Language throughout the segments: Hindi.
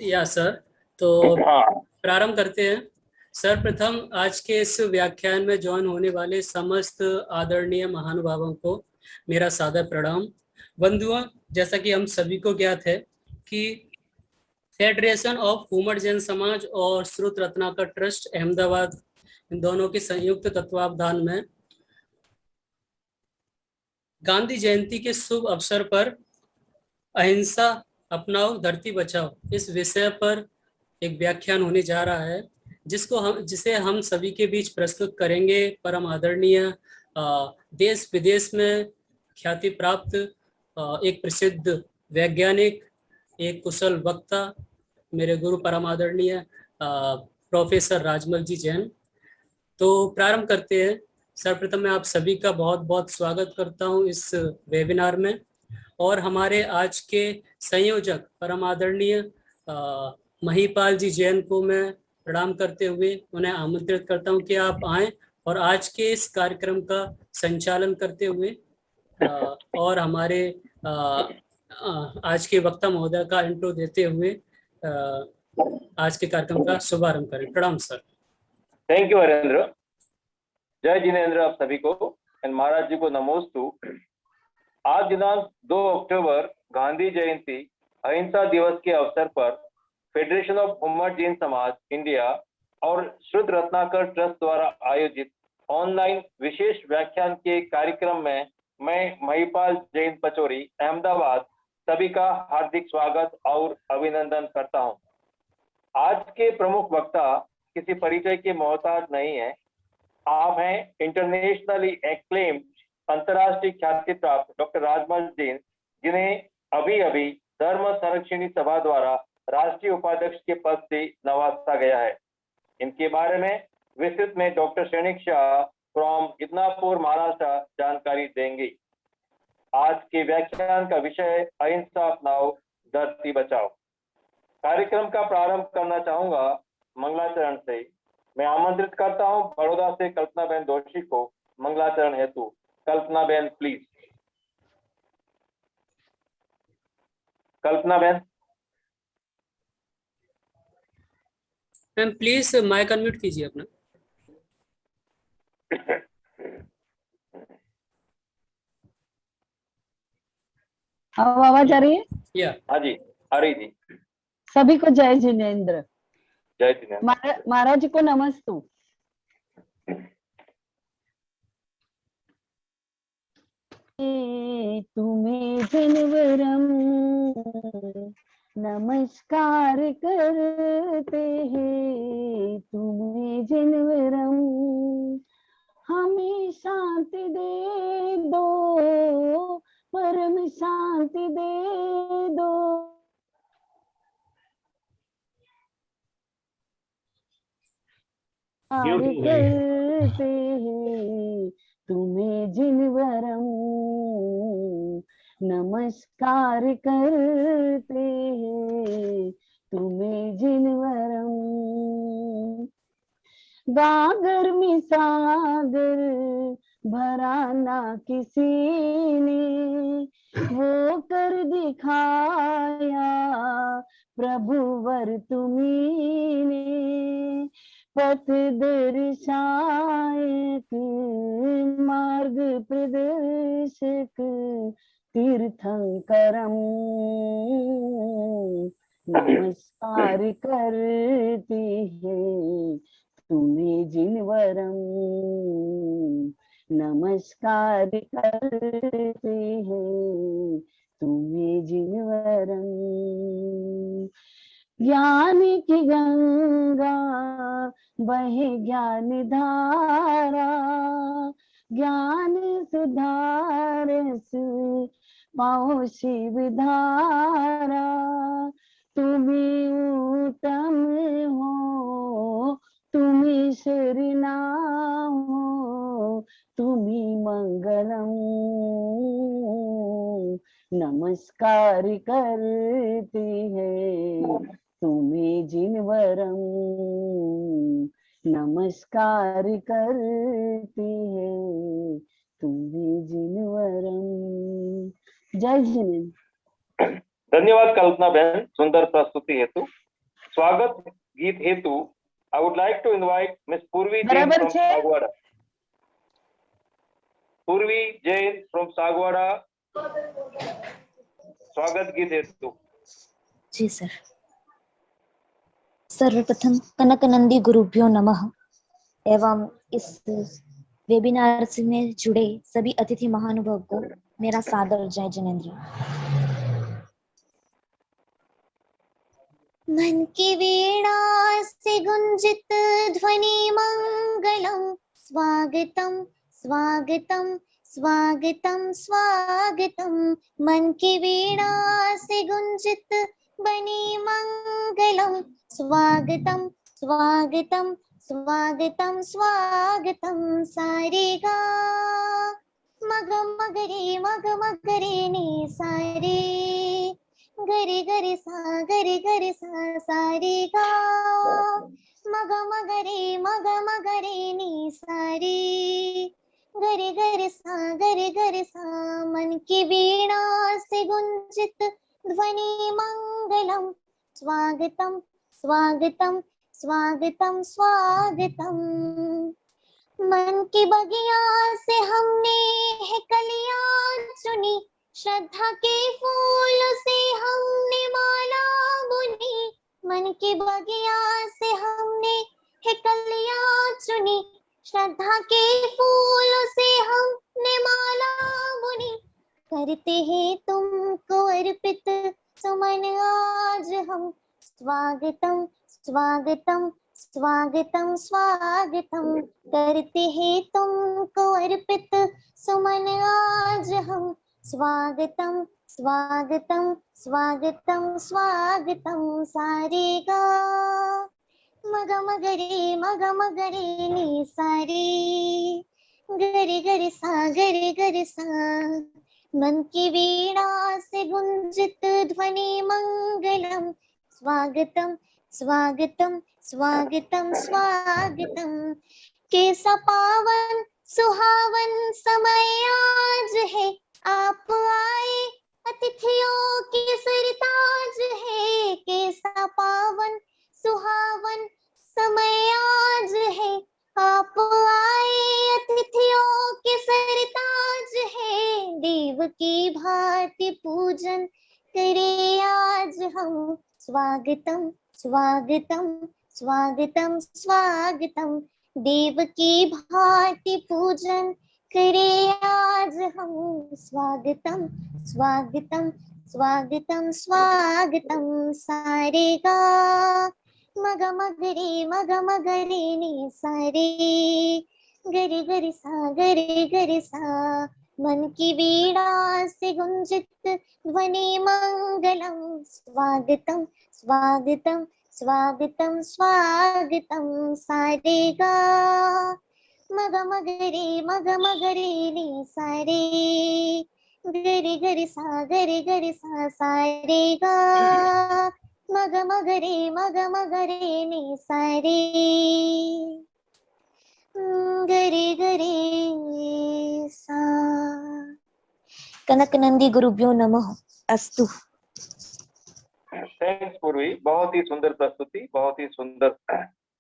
या सर, तो हाँ। प्रारंभ करते हैं। सर्वप्रथम आज के इस व्याख्यान में ज्वाइन होने वाले समस्त आदरणीय महानुभावों को मेरा सादर प्रणाम। बंधुओं, जैसा कि हम सभी को ज्ञात है कि फेडरेशन ऑफ हुमर जैन समाज और श्रुत रत्नाकर ट्रस्ट अहमदाबाद, इन दोनों के संयुक्त तत्वावधान में गांधी जयंती के शुभ अवसर पर अहिंसा अपनाओ धरती बचाओ इस विषय पर एक व्याख्यान होने जा रहा है, जिसे हम सभी के बीच प्रस्तुत करेंगे परम आदरणीय देश विदेश में ख्याति प्राप्त एक प्रसिद्ध वैज्ञानिक, एक कुशल वक्ता, मेरे गुरु परम आदरणीय प्रोफेसर राजमल जी जैन। तो प्रारंभ करते हैं। सर्वप्रथम मैं आप सभी का बहुत बहुत स्वागत करता हूं इस वेबिनार में, और हमारे आज के संयोजक परम आदरणीय महीपाल जी जैन को मैं प्रणाम करते हुए उन्हें आमंत्रित करता हूं कि आप आएं और आज के इस कार्यक्रम का संचालन करते हुए और हमारे आज के वक्ता महोदय का इंट्रो देते हुए आज के कार्यक्रम का शुभारंभ करें। प्रणाम सर। Thank you Harendra. जय जिनेन्द्र आप सभी को, एंड महाराज जी को नमोस्तु। आज दिनांक 2 अक्टूबर गांधी जयंती अहिंसा दिवस के अवसर पर फेडरेशन ऑफ हुमर जैन समाज इंडिया और श्रुत रत्नाकर ट्रस्ट द्वारा आयोजित ऑनलाइन विशेष व्याख्यान के कार्यक्रम में मैं महिपाल जैन पचौरी अहमदाबाद सभी का हार्दिक स्वागत और अभिनंदन करता हूं। आज के प्रमुख वक्ता किसी परिचय के मोहताज नहीं है। आप हैं इंटरनेशनली एक्लेम्ड अंतर्राष्ट्रीय ख्याति प्राप्त डॉक्टर राजमल जैन, जिन्हें अभी अभी धर्म संरक्षणी सभा द्वारा राष्ट्रीय उपाध्यक्ष के पद से नवाजा गया है। इनके बारे में विस्तृत में डॉक्टर श्रेणिक शाह फ्रॉम इदनापुर महाराष्ट्र जानकारी देंगे। आज के व्याख्यान का विषय अहिंसा अपनाओ धरती बचाओ। कार्यक्रम का प्रारंभ करना चाहूंगा मंगलाचरण से। मैं आमंत्रित करता हूं बड़ौदा से कल्पना बहन दोषी को मंगलाचरण हेतु। कल्पना बहन प्लीज। कल्पना बहन। मैम प्लीज माइक अनम्यूट कीजिए अपना। आवाज आ रही है? या हाँ जी आ रही थी। सभी को जय जिनेन्द्र। जय जिनेन्द्र। महाराज जी को नमस्तु। तुम्हें जनवरम नमस्कार करते हैं, तुम्हें जनवरम हमें शांति दे दो, परम शांति दे दो। करते हैं तुम्हें जिनवरम नमस्कार करते हैं, तुम्हें जिनवरम। गागर में सागर भरा ना किसी ने, वो कर दिखाया प्रभुवर तुम्ही ने। पथ दर्शायक मार्ग प्रदर्शक तीर्थंकरम नमस्कार करते हैं तुम्हें जिनवरम, नमस्कार करते हैं तुम्हें जिनवरम। ज्ञान की गंगा बहे ज्ञान धारा, ज्ञान सुधारस पाओ शिव धारा। तुम्ही उत्तम हो, तुम्ही शरणा हो, तुम्ही मंगलम नमस्कार करते हैं तुम्हें जिनवरम, नमस्कार करते हैं तुम्हें जिनवरम। जय जिनेन्द्र। धन्यवाद कल्पना बहन सुंदर प्रस्तुति हेतु। स्वागत गीत हेतु I would like to invite Miss Purvi Jain बराबर from છે. Sagwada. Purvi Jain from Sagwada. स्वागत गीत हेतु. जी सर. सर्वप्रथम कनकनंदी गुरुभ्यो नमः एवं इस वेबिनार में जुड़े सभी अतिथि महानुभाव को मेरा सादर जय जिनेंद्र. मन की वीणा से गुंजित ध्वनि मंगलम स्वागतम स्वागतम स्वागतम स्वागतम. मन की वीणा से गुंजित बनी मंगलम स्वागतम स्वागतम स्वागतम स्वागतम. सारेगा मग मगरे मग मगरे नी सारे गरे गरे सा सारे गा मग मगरे नी सारे गरे सा. मन की वीणा से गुंजित ध्वनि मंगलम स्वागतम स्वागतम स्वागतम स्वागतम. मन की बगिया से हमने है कलियां चुनी श्रद्धा के फूल से हमने माला बुनी. मन की बगिया से हमने है कलियां चुनी श्रद्धा के फूल से हमने माला बुनी. करते हैं तुमको अर्पित सुमन आज हम स्वागतम स्वागतम स्वागतम स्वागतम. करते हैं तुमको अर्पित सुमन आज हम स्वागतम स्वागतम स्वागतम स्वागतम. सारे गा मग मगरे नी सारे गरे सा. मन की वीणा से गुंजित ध्वनि मंगलम स्वागतम स्वागतम स्वागतम स्वागतम. कैसा पावन सुहावन समय आज है आप आए अतिथियों की सरताज है. कैसा पावन सुहावन समय आज है आप आए अतिथियों के सरताज है. देव की भांति पूजन करे आज हम स्वागतम स्वागतम स्वागतम स्वागतम. देव की भांति पूजन करे आज हम स्वागतम स्वागतम स्वागतम स्वागतम. सारे गा मग मगरे नी सारे गरे सा. मन की वीणा से गुंजित ध्वनि मंगलम स्वागतम स्वागतम स्वागतम स्वागतम. सारे गा मग मगरे नी सारे गरे सा सारे गा मग मगरे नी सारे गरे सा. कनकनंदी गुरुभ्यो नमः अस्तु. थैंक्स पूर्वी, बहुत ही सुंदर प्रस्तुति, बहुत ही सुंदर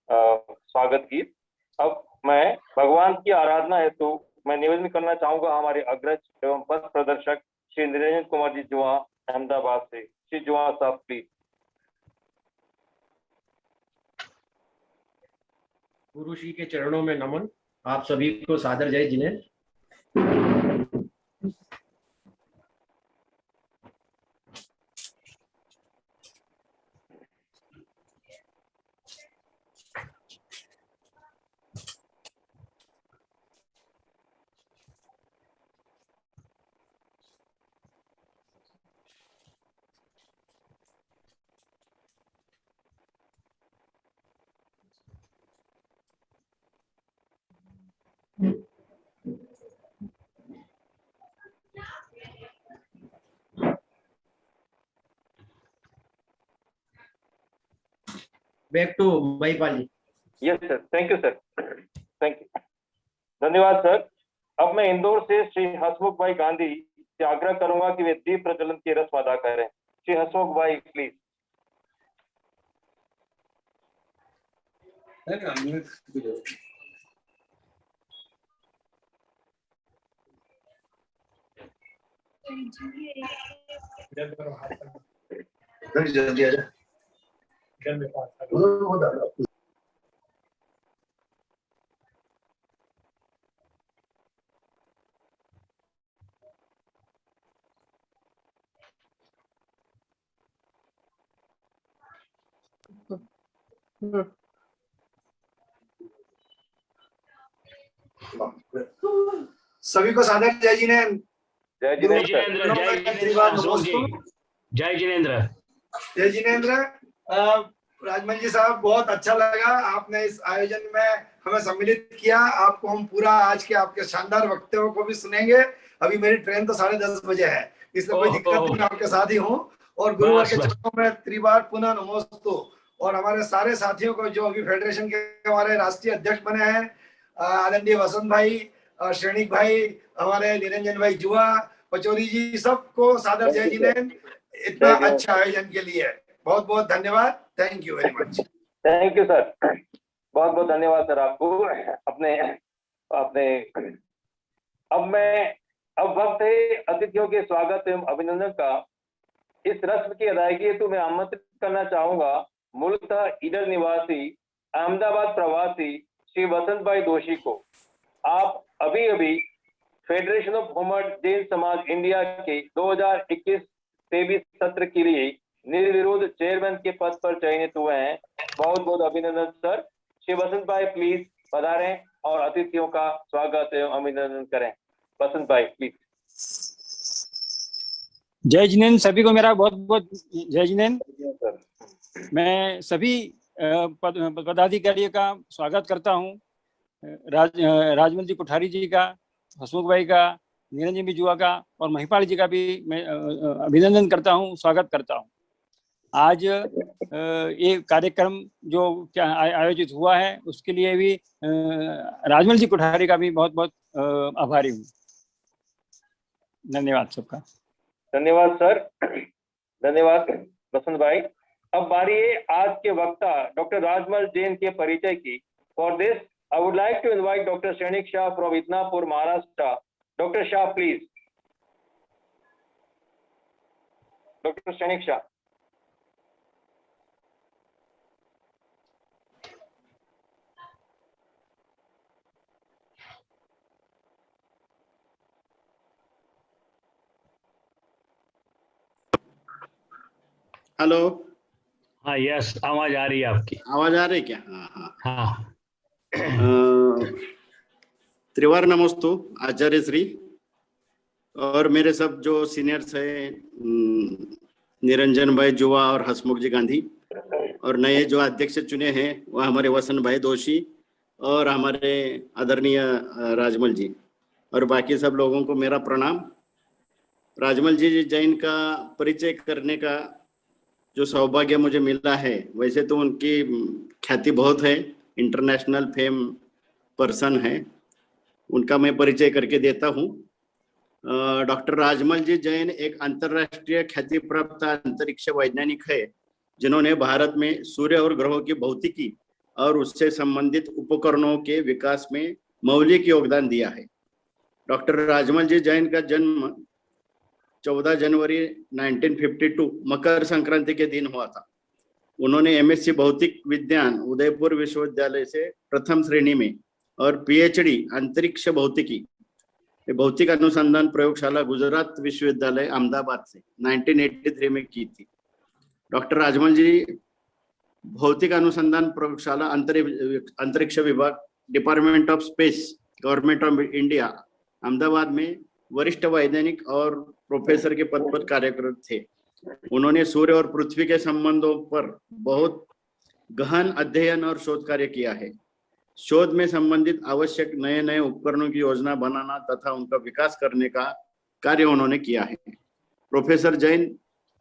स्वागत गीत. अब मैं भगवान की आराधना हेतु मैं निवेदन करना चाहूंगा हमारे अग्रज एवं पथ प्रदर्शक श्री निरंजन कुमार जी जुआ अहमदाबाद से. श्री जुआ साहब प्लीज. गुरु श्री के चरणों में नमन. आप सभी को सादर जय जिनेंद्र. Back to Mahipal ji. Yes sir, thank you sir, thank you, धन्यवाद सर. अब मैं इंदौर से श्री हसमुख भाई गांधी से आग्रह करूंगा कि वे दीप प्रज्वलन की रस्म अदा करें. श्री हसमुख भाई प्लीज. जल्दी आ जा। सभी को सादर जय जिनेन्द्र। जय जय जिनेन्द्र जिनेन्द्र, जय जिनेन्द्र अशोक जी, जय जिनेन्द्र। जय जिनेन्द्र। राजमल जी साहब, बहुत अच्छा लगा आपने इस आयोजन में हमें सम्मिलित किया। आपको हम पूरा आज के आपके शानदार वक्तव्यों को भी सुनेंगे। अभी मेरी ट्रेन तो 10:30 बजे है, इसलिए कोई दिक्कत नहीं, मैं आपके साथ ही हूँ। और गुरुवर के चरणों में त्रिबार पुनः नमोस्तु। और हमारे सारे साथियों को जो अभी फेडरेशन के हमारे राष्ट्रीय अध्यक्ष बने हैं, आदरणीय वसंत भाई, श्रेणिक भाई, हमारे निरंजन भाई जुआ, पचौरी जी, सबको सादर जय जिनेन्द्र। इतना अच्छा आयोजन के लिए बहुत बहुत धन्यवाद। Thank you very much. Thank you sir, बहुत बहुत धन्यवाद सर आपको। अपने अपने अब वक्त है अतिथियों के स्वागत एवं अभिनंदन का। इस रस्म की अदायगी हेतु मैं आमंत्रित करना चाहूंगा मूलतः ईडर निवासी, अहमदाबाद प्रवासी श्री वसंत भाई दोषी को। आप अभी अभी फेडरेशन ऑफ होमर जैन समाज इंडिया के 2021-23 सत्र के लिए निर्विरोध चेयरमैन के पद पर चयनित हुए हैं। बहुत बहुत अभिनंदन सर। श्री वसंत भाई प्लीज पधारें और अतिथियों का स्वागत एवं अभिनंदन करें। वसंत भाई प्लीज। जय जिनेन्द्र, सभी को मेरा बहुत बहुत जय जिनेन्द्र। मैं सभी पदाधिकारियों का स्वागत करता हूँ। राजमल जी कोठारी जी का, हसमुख भाई का, निरंजन भी जुआ का और महिपाल जी का भी मैं अभिनंदन करता हूँ, स्वागत करता हूँ। आज ये कार्यक्रम जो क्या आयोजित हुआ है उसके लिए भी राजमल जी कोठारी का भी बहुत बहुत आभारी हूँ। धन्यवाद सबका। धन्यवाद सर, धन्यवाद वसंत भाई। अब बारी है आज के वक्ता डॉक्टर राजमल जैन के परिचय की। For this I would like to invite doctor Shrenik Shah from Midnapur, Maharashtra. Doctor Shah please. Doctor Shrenik Shah. Hello. हाँ यस, आवाज आ रही है आपकी। आवाज आ रही है क्या? हाँ हाँ हाँ। त्रिवार नमोस्तु आचार्य श्री और मेरे सब जो सीनियर्स हैं, निरंजन भाई जुआ और हसमुख जी गांधी, और नए जो अध्यक्ष चुने हैं वह हमारे वसंत भाई दोषी और हमारे आदरणीय राजमल जी, और बाकी सब लोगों को मेरा प्रणाम। राजमल जी जैन का परिचय करने का जो सौभाग्य मुझे मिला है, वैसे तो उनकी ख्याति बहुत है, इंटरनेशनल फेम पर्सन है, उनका मैं परिचय करके देता हूँ। डॉक्टर राजमल जी जैन एक अंतर्राष्ट्रीय ख्याति प्राप्त अंतरिक्ष वैज्ञानिक है जिन्होंने भारत में सूर्य और ग्रहों की भौतिकी और उससे संबंधित उपकरणों के विकास में मौलिक योगदान दिया है। डॉक्टर राजमल जी जैन का जन्म 14 जनवरी 1952 मकर संक्रांति के दिन हुआ था। उन्होंने एमएससी भौतिक विज्ञान उदयपुर विश्वविद्यालय से प्रथम श्रेणी में और पीएचडी अंतरिक्ष भौतिकी भौतिक अनुसंधान प्रयोगशाला गुजरात विश्वविद्यालय अहमदाबाद से 1983 में की थी। डॉक्टर राजमल जी भौतिक अनुसंधान प्रयोगशाला अंतरिक्ष विभाग, department of space, government of India, Ahmedabad में वरिष्ठ वैज्ञानिक और प्रोफेसर के पद पर कार्यरत थे। उन्होंने सूर्य और पृथ्वी के संबंधों पर बहुत गहन अध्ययन और शोध कार्य किया है। शोध में संबंधित आवश्यक नए नए उपकरणों की योजना बनाना तथा उनका विकास करने का कार्य उन्होंने किया है। प्रोफेसर जैन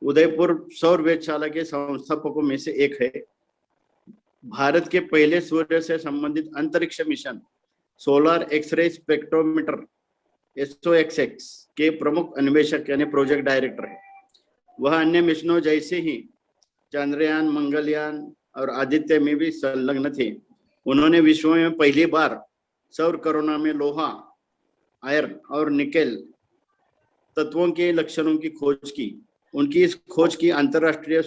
उदयपुर सौर वेधशाला के संस्थापकों में से एक है। भारत के पहले सूर्य से संबंधित अंतरिक्ष mission solar x ray spectrometer SOXX के प्रमुख अन्वेषक यानी प्रोजेक्ट डायरेक्टर है। वह अन्य मिशनों जैसे ही चंद्रयान, मंगलयान और आदित्य में भी संलग्न थे। उन्होंने विश्व में पहली बार सौर कोरोना में लोहा, आयरन और निकेल तत्वों के लक्षणों की खोज की। उनकी इस खोज की अंतरराष्ट्रीय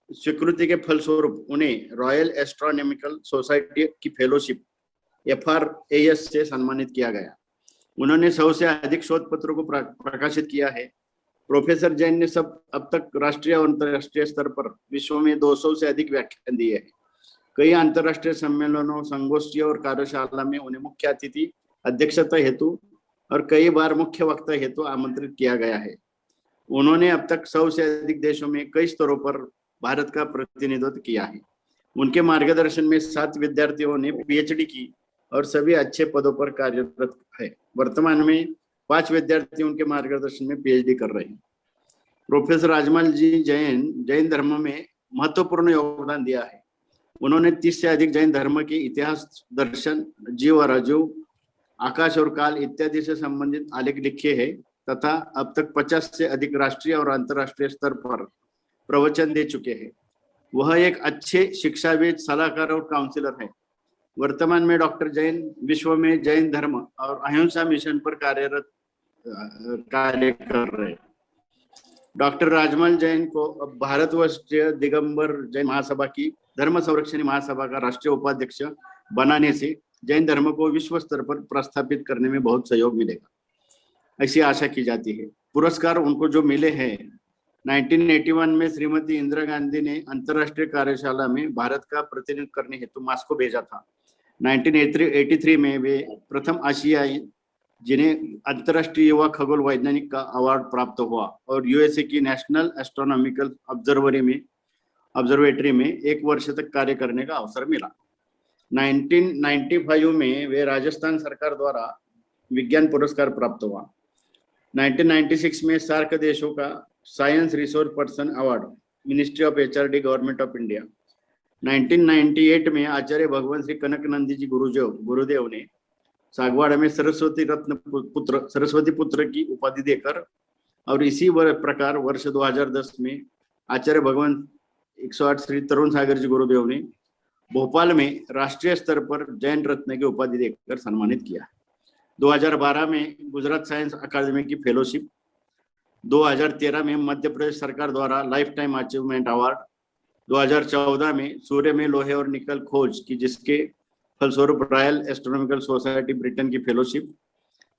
स्वीकृति के फलस्वरूप उन्हें रॉयल एस्ट्रोनॉमिकल सोसाइटी की फेलोशिप FRAS से सम्मानित किया गया। उन्होंने 100 से अधिक शोध पत्रों को प्रकाशित किया है। प्रोफेसर जैन ने अब तक राष्ट्रीय और अंतर्राष्ट्रीय स्तर पर विश्व में 200 से अधिक व्याख्यान दिए हैं। कई अंतर्राष्ट्रीय सम्मेलनों, संगोष्ठी और कार्यशाला में उन्हें मुख्य अतिथि, अध्यक्षता हेतु और कई बार मुख्य वक्ता हेतु आमंत्रित किया गया है। उन्होंने अब तक 100 से अधिक देशों में कई स्तरों पर भारत का प्रतिनिधित्व किया है। उनके मार्गदर्शन में 7 विद्यार्थियों ने PhD की और सभी अच्छे पदों पर कार्यरत है। वर्तमान में 5 विद्यार्थी उनके मार्गदर्शन में PhD कर रहे हैं। प्रोफेसर राजमल जी जैन धर्म में महत्वपूर्ण योगदान दिया है। उन्होंने 30 से अधिक जैन धर्म के इतिहास, दर्शन, जीव और अजीव, आकाश और काल इत्यादि से संबंधित आलेख लिखे हैं तथा अब तक 50 से अधिक राष्ट्रीय और अंतर्राष्ट्रीय स्तर पर प्रवचन दे चुके हैं। वह एक अच्छे शिक्षाविद, सलाहकार और काउंसलर है। वर्तमान में डॉक्टर जैन विश्व में जैन धर्म और अहिंसा मिशन पर कार्य कर रहे हैं। डॉक्टर राजमल जैन को अब भारतवर्षीय दिगंबर जैन महासभा की धर्म संरक्षण महासभा का राष्ट्रीय उपाध्यक्ष बनाने से जैन धर्म को विश्व स्तर पर प्रस्थापित करने में बहुत सहयोग मिलेगा, ऐसी आशा की जाती है। पुरस्कार उनको जो मिले हैं, 1981 में श्रीमती इंदिरा गांधी ने अंतर्राष्ट्रीय कार्यशाला में भारत का प्रतिनिधित्व करने हेतु मॉस्को भेजा था। 1983 में वे प्रथम आशियाई जिन्हें अंतर्राष्ट्रीय युवा खगोल वैज्ञानिक का अवार्ड प्राप्त हुआ और USA की नेशनल एस्ट्रोनॉमिकल ऑब्जर्वेटरी में 1 वर्ष तक कार्य करने का अवसर मिला। 1995 में वे राजस्थान सरकार द्वारा विज्ञान पुरस्कार प्राप्त हुआ। 1996 में सार्क देशों का science resource person award ministry of HRD government of India. 1998 में आचार्य भगवान श्री कनक नंदी जी गुरुदेव ने सागवाड़ा में सरस्वती पुत्र की उपाधि देकर और इसी प्रकार वर्ष 2010 में आचार्य भगवान 108 श्री तरुण सागर जी गुरुदेव ने भोपाल में राष्ट्रीय स्तर पर जैन रत्न की उपाधि देकर सम्मानित किया। 2012 में गुजरात साइंस अकादमी की फेलोशिप, 2013 में मध्य प्रदेश सरकार द्वारा लाइफ टाइम अचीवमेंट अवार्ड, 2014 में सूर्य में लोहे और निकल खोज की जिसके फलस्वरूप रॉयल एस्ट्रोनॉमिकल सोसाइटी ब्रिटेन की फेलोशिप,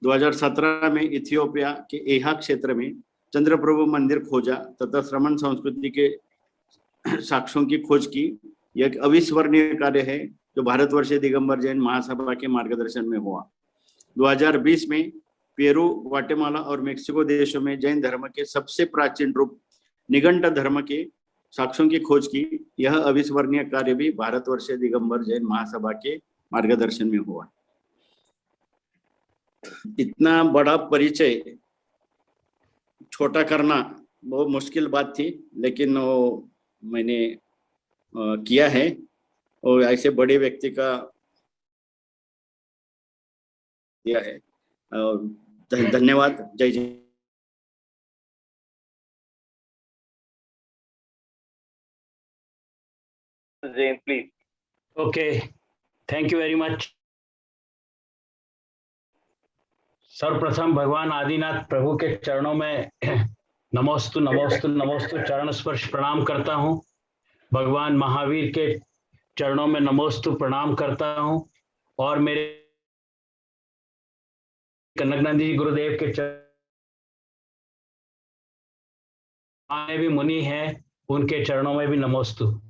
2017 में इथियोपिया के एहा क्षेत्र में चंद्रप्रभु मंदिर खोजा तथा श्रमण संस्कृति के साक्ष्यों की खोज की। यह एक अविस्मरणीय कार्य है जो भारतवर्षीय दिगंबर जैन महासभा के मार्गदर्शन में हुआ। 2020 में पेरू, ग्वाटेमाला और मेक्सिको देशों में जैन धर्म के सबसे प्राचीन रूप निघंट धर्म के साक्ष्यों की खोज की। यह अविस्मरणीय कार्य भी भारतवर्षीय दिगंबर जैन महासभा के मार्गदर्शन में हुआ। इतना बड़ा परिचय छोटा करना बहुत मुश्किल बात थी, लेकिन वो मैंने किया है और ऐसे बड़े व्यक्ति का दिया है। धन्यवाद। जय जय। Jain, please. Okay, thank you very much. सर्वप्रथम भगवान आदिनाथ प्रभु के चरणों में नमोस्तु नमोस्तु नमोस्तु चरण स्पर्श प्रणाम करता हूँ। भगवान महावीर के चरणों में नमोस्तु प्रणाम करता हूँ और मेरे कनकनंदी जी गुरुदेव के चरणों भी मुनि हैं, उनके चरणों में भी नमोस्तु।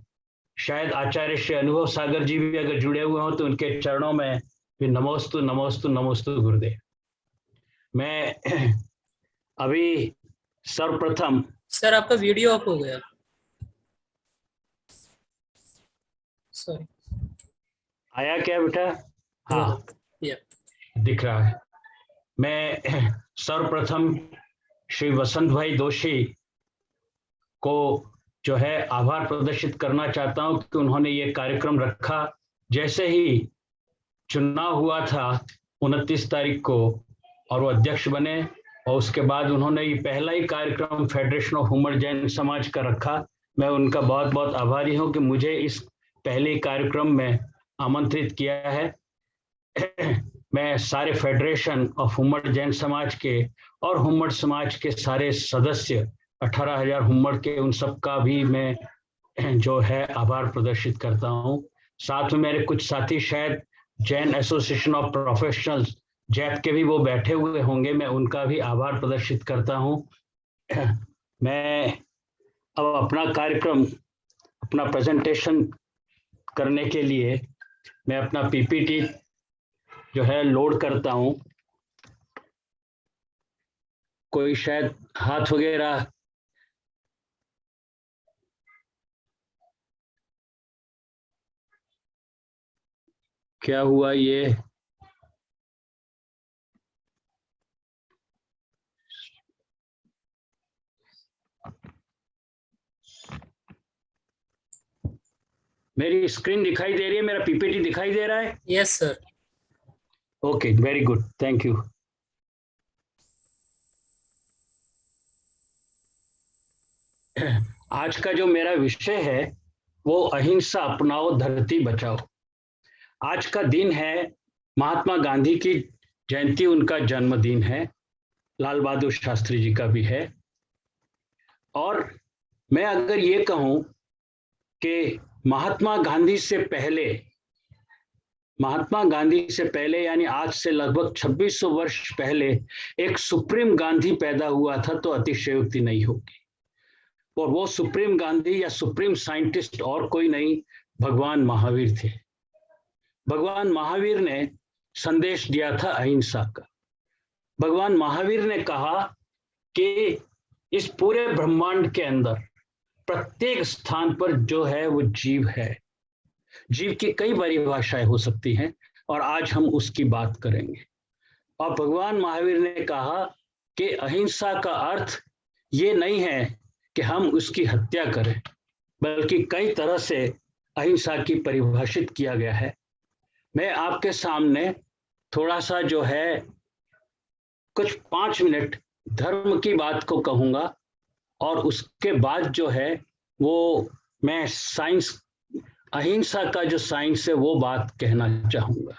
शायद आचार्य श्री अनुभव सागर जी भी अगर जुड़े हुए हो तो उनके चरणों में भी नमोस्तु नमोस्तु नमोस्तु गुरुदेव। मैं अभी सर्वप्रथम सर आपका वीडियो ऑफ हो गया, सॉरी। आया क्या बेटा? हाँ, दिख रहा है। मैं सर्वप्रथम श्री वसंत भाई दोषी को जो है आभार प्रदर्शित करना चाहता हूं कि उन्होंने ये कार्यक्रम रखा। जैसे ही चुनाव हुआ था 29 तारीख को और वो अध्यक्ष बने और उसके बाद उन्होंने ये पहला ही कार्यक्रम फेडरेशन ऑफ हुमर जैन समाज का रखा। मैं उनका बहुत बहुत आभारी हूं कि मुझे इस पहले कार्यक्रम में आमंत्रित किया है। मैं सारे फेडरेशन ऑफ हुम्मड़ जैन समाज के और हुम्मड़ समाज के सारे सदस्य 18,000 हुम्मड़ के, उन सब का भी मैं जो है आभार प्रदर्शित करता हूँ। साथ में मेरे कुछ साथी शायद Jain association of professionals JAP के भी वो बैठे हुए होंगे, मैं उनका भी आभार प्रदर्शित करता हूँ। मैं अब अपना कार्यक्रम, अपना प्रेजेंटेशन करने के लिए मैं अपना पीपीटी जो है लोड करता हूँ। कोई शायद हाथ वगैरह क्या हुआ ये? मेरी स्क्रीन दिखाई दे रही है, मेरा पीपीटी दिखाई दे रहा है? Yes sir. Okay, very good, thank you. आज का जो मेरा विषय है वो अहिंसा अपनाओ धरती बचाओ। आज का दिन है महात्मा गांधी की जयंती, उनका जन्मदिन है, लाल बहादुर शास्त्री जी का भी है। और मैं अगर ये कहूं कि महात्मा गांधी से पहले यानी आज से लगभग 2600 वर्ष पहले एक सुप्रीम गांधी पैदा हुआ था तो अतिशयोक्ति नहीं होगी। और वो सुप्रीम गांधी या सुप्रीम साइंटिस्ट और कोई नहीं, भगवान महावीर थे। भगवान महावीर ने संदेश दिया था अहिंसा का। भगवान महावीर ने कहा कि इस पूरे ब्रह्मांड के अंदर प्रत्येक स्थान पर जो है वो जीव है। जीव की कई परिभाषाएं हो सकती हैं और आज हम उसकी बात करेंगे। और भगवान महावीर ने कहा कि अहिंसा का अर्थ ये नहीं है कि हम उसकी हत्या करें, बल्कि कई तरह से अहिंसा की परिभाषित किया गया है। मैं आपके सामने थोड़ा सा जो है कुछ 5 मिनट धर्म की बात को कहूँगा और उसके बाद जो है वो मैं साइंस, अहिंसा का जो साइंस है वो बात कहना चाहूँगा।